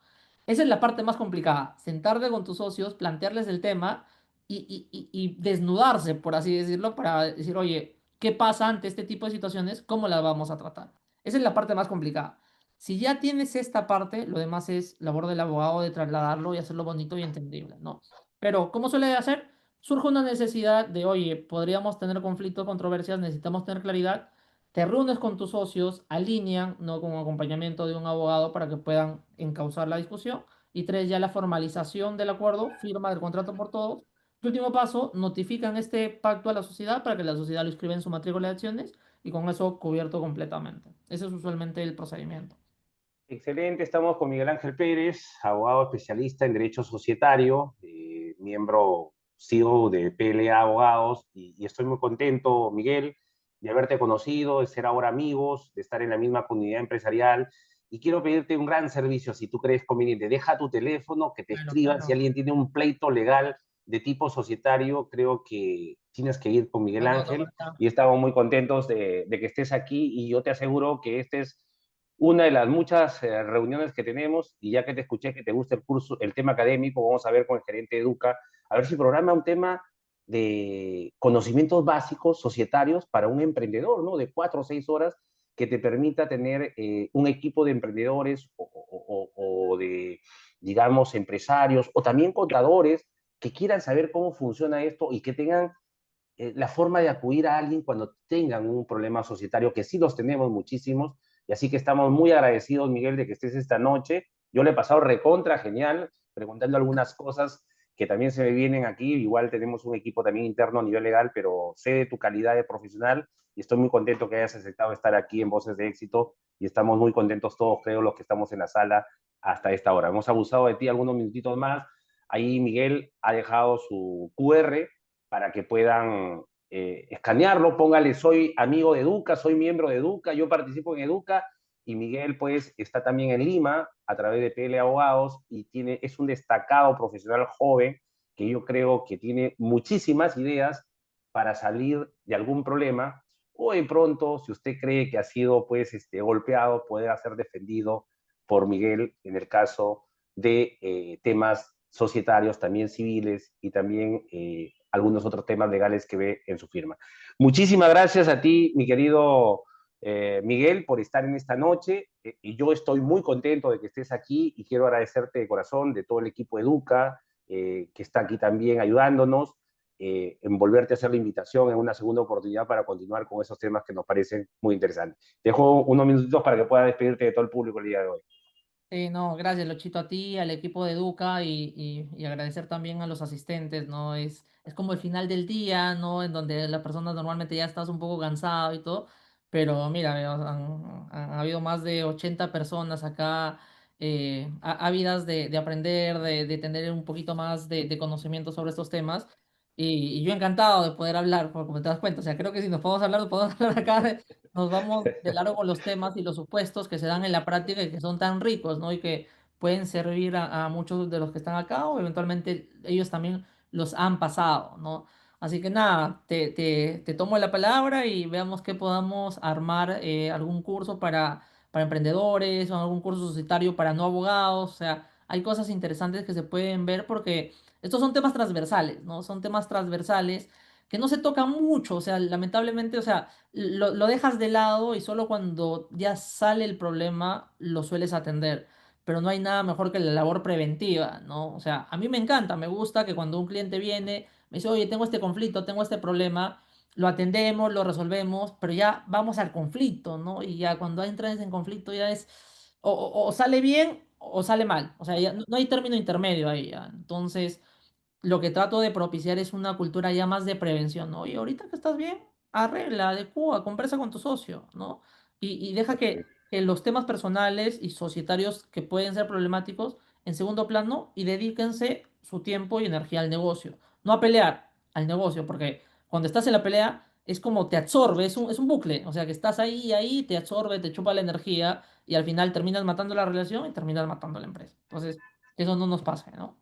Esa es la parte más complicada, sentarte con tus socios, plantearles el tema y desnudarse, por así decirlo, para decir, oye, ¿qué pasa ante este tipo de situaciones? ¿Cómo las vamos a tratar? Esa es la parte más complicada. Si ya tienes esta parte, lo demás es labor del abogado de trasladarlo y hacerlo bonito y entendible, ¿no? Pero, ¿cómo suele hacer? Surge una necesidad de, oye, podríamos tener conflictos, controversias, necesitamos tener claridad. Te reúnes con tus socios, alinean, ¿no? Con acompañamiento de un abogado para que puedan encauzar la discusión. Y tres, ya la formalización del acuerdo, firma del contrato por todos. Y último paso, notifican este pacto a la sociedad para que la sociedad lo inscriba en su matrícula de acciones y con eso cubierto completamente. Ese es usualmente el procedimiento. Excelente, estamos con Miguel Ángel Pérez, abogado especialista en Derecho Societario, miembro CEO de PLA Abogados, y estoy muy contento, Miguel, de haberte conocido, de ser ahora amigos, de estar en la misma comunidad empresarial, y quiero pedirte un gran servicio, si tú crees conveniente, deja tu teléfono, que te Claro, escriban, si claro. alguien tiene un pleito legal de tipo societario, creo que tienes que ir con Miguel Anoto por Ángel, acá. y estamos muy contentos de que estés aquí, y yo te aseguro que este es una de las muchas reuniones que tenemos, y ya que te escuché que te gusta el curso, el tema académico, vamos a ver con el gerente de Educa, a ver si programa un tema de conocimientos básicos societarios para un emprendedor, ¿no? De 4 o 6 horas que te permita tener un equipo de emprendedores o de, digamos, empresarios o también contadores que quieran saber cómo funciona esto y que tengan la forma de acudir a alguien cuando tengan un problema societario, que sí los tenemos muchísimos, y así que estamos muy agradecidos, Miguel, de que estés esta noche. Yo le he pasado recontra genial, preguntando algunas cosas que también se me vienen aquí. Igual tenemos un equipo también interno a nivel legal, pero sé de tu calidad de profesional y estoy muy contento que hayas aceptado estar aquí en Voces de Éxito, y estamos muy contentos todos, creo, los que estamos en la sala hasta esta hora. Hemos abusado de ti algunos minutitos más. Ahí Miguel ha dejado su QR para que puedan escanearlo, póngale soy amigo de Educa, soy miembro de Educa, yo participo en Educa, y Miguel pues está también en Lima a través de PL Abogados y es un destacado profesional joven que yo creo que tiene muchísimas ideas para salir de algún problema, o de pronto, si usted cree que ha sido pues golpeado, poder ser defendido por Miguel en el caso de temas societarios, también civiles, y también algunos otros temas legales que ve en su firma. Muchísimas gracias a ti, mi querido Miguel, por estar en esta noche, y yo estoy muy contento de que estés aquí, y quiero agradecerte de corazón, de todo el equipo Educa, que está aquí también ayudándonos, en volverte a hacer la invitación en una segunda oportunidad para continuar con esos temas que nos parecen muy interesantes. Te dejo unos minutitos para que puedas despedirte de todo el público el día de hoy. Sí, no, gracias, Lochito, a ti, al equipo de Educa y agradecer también a los asistentes, ¿no? Es como el final del día, ¿no? En donde las personas normalmente ya estás un poco cansado y todo, pero mira, han habido más de 80 personas acá ávidas de aprender, de tener un poquito más de conocimiento sobre estos temas. Y yo encantado de poder hablar, porque como te das cuenta, o sea, creo que si nos podemos hablar, podemos hablar acá nos vamos de largo con los temas y los supuestos que se dan en la práctica y que son tan ricos, ¿no? Y que pueden servir a muchos de los que están acá o eventualmente ellos también los han pasado, ¿no? Así que nada, te tomo la palabra y veamos que podamos armar algún curso para emprendedores o algún curso societario para no abogados. O sea, hay cosas interesantes que se pueden ver porque estos son temas transversales, ¿no? Son temas transversales que no se tocan mucho, o sea, lamentablemente, o sea, lo dejas de lado y solo cuando ya sale el problema lo sueles atender. Pero no hay nada mejor que la labor preventiva, ¿no? O sea, a mí me encanta, me gusta que cuando un cliente viene, me dice, oye, tengo este conflicto, tengo este problema, lo atendemos, lo resolvemos, pero ya vamos al conflicto, ¿no? Y ya cuando entras en conflicto ya es, o sale bien o sale mal, o sea, ya no hay término intermedio ahí, ya. Entonces lo que trato de propiciar es una cultura ya más de prevención, ¿no? Y ahorita que estás bien, arregla, adecúa, conversa con tu socio, ¿no? Y deja que los temas personales y societarios que pueden ser problemáticos en segundo plano y dedíquense su tiempo y energía al negocio, no a pelear, al negocio, porque cuando estás en la pelea es como te absorbe, es un bucle, o sea que estás ahí, te absorbe, te chupa la energía y al final terminas matando la relación y terminas matando la empresa. Entonces, eso no nos pasa, ¿no?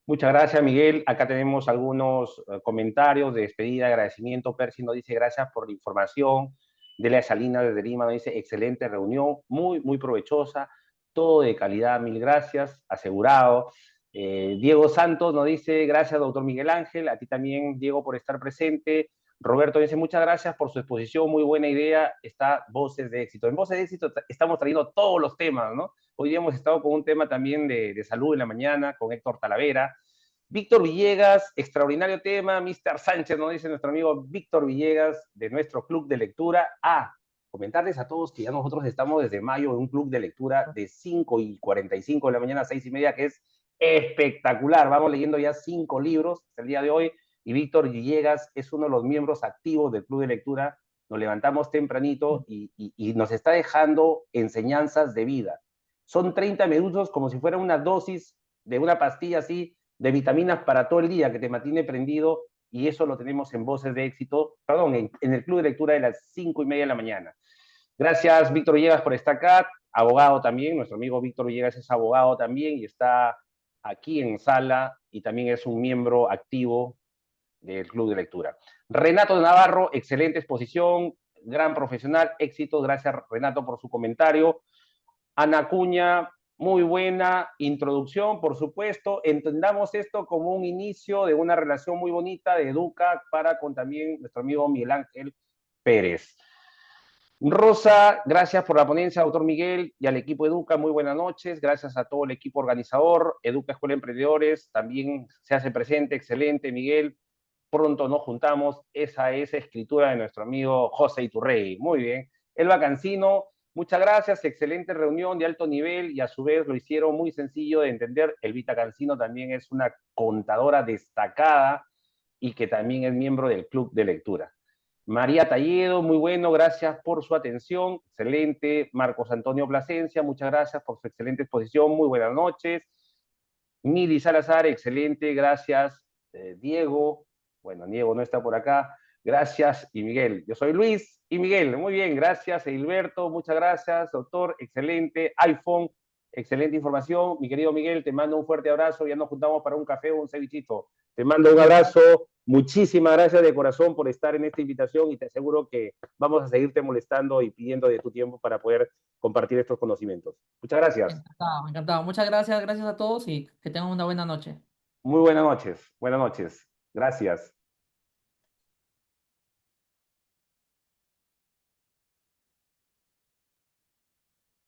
Muchas gracias, Miguel. Acá tenemos algunos comentarios de despedida, agradecimiento. Percy nos dice gracias por la información. Delia Salinas desde Lima nos dice excelente reunión, muy, muy provechosa, todo de calidad, mil gracias, asegurado. Diego Santos nos dice gracias, doctor Miguel Ángel. A ti también, Diego, por estar presente. Roberto dice muchas gracias por su exposición, muy buena idea. Está Voces de Éxito. En Voces de Éxito estamos trayendo todos los temas, ¿no? Hoy día hemos estado con un tema también de salud en la mañana, con Héctor Talavera. Víctor Villegas, extraordinario tema. Mr. Sánchez nos dice nuestro amigo Víctor Villegas de nuestro club de lectura. Comentarles a todos que ya nosotros estamos desde mayo en un club de lectura de 5:45 de la mañana a 6:30, que es espectacular. Vamos leyendo ya 5 libros hasta el día de hoy, y Víctor Villegas es uno de los miembros activos del club de lectura, nos levantamos tempranito y nos está dejando enseñanzas de vida. Son 30 minutos como si fuera una dosis de una pastilla así de vitaminas para todo el día que te mantiene prendido, y eso lo tenemos en Voces de Éxito, perdón, en el Club de Lectura de las 5:30 de la mañana. Gracias, Víctor Villegas, por estar acá, abogado también, nuestro amigo Víctor Villegas es abogado también y está aquí en sala y también es un miembro activo del Club de Lectura. Renato Navarro, excelente exposición, gran profesional, éxitos, gracias Renato por su comentario. Ana Cuña, muy buena introducción, por supuesto. Entendamos esto como un inicio de una relación muy bonita de Educa para con también nuestro amigo Miguel Ángel Pérez. Rosa, gracias por la ponencia, doctor Miguel, y al equipo Educa, muy buenas noches. Gracias a todo el equipo organizador. Educa Escuela de Emprendedores también se hace presente, excelente, Miguel. Pronto nos juntamos. Esa es escritura de nuestro amigo José Iturrey. Muy bien. Elba Cancino, muchas gracias, excelente reunión de alto nivel y a su vez lo hicieron muy sencillo de entender. Elvita Cancino también es una contadora destacada y que también es miembro del Club de Lectura. María Talledo, muy bueno, gracias por su atención, excelente. Marcos Antonio Plasencia, muchas gracias por su excelente exposición, muy buenas noches. Mili Salazar, excelente, gracias. Diego, bueno, Diego no está por acá, gracias. Y Miguel, yo soy Luis y Miguel, muy bien, gracias. Hilberto, muchas gracias, doctor, excelente. iPhone, excelente información. Mi querido Miguel, te mando un fuerte abrazo, ya nos juntamos para un café o un cevichito. Te mando un abrazo, muchísimas gracias de corazón por estar en esta invitación y te aseguro que vamos a seguirte molestando y pidiendo de tu tiempo para poder compartir estos conocimientos. Muchas gracias. Encantado, encantado. Muchas gracias, gracias a todos y que tengan una buena noche. Muy buenas noches, buenas noches. Gracias.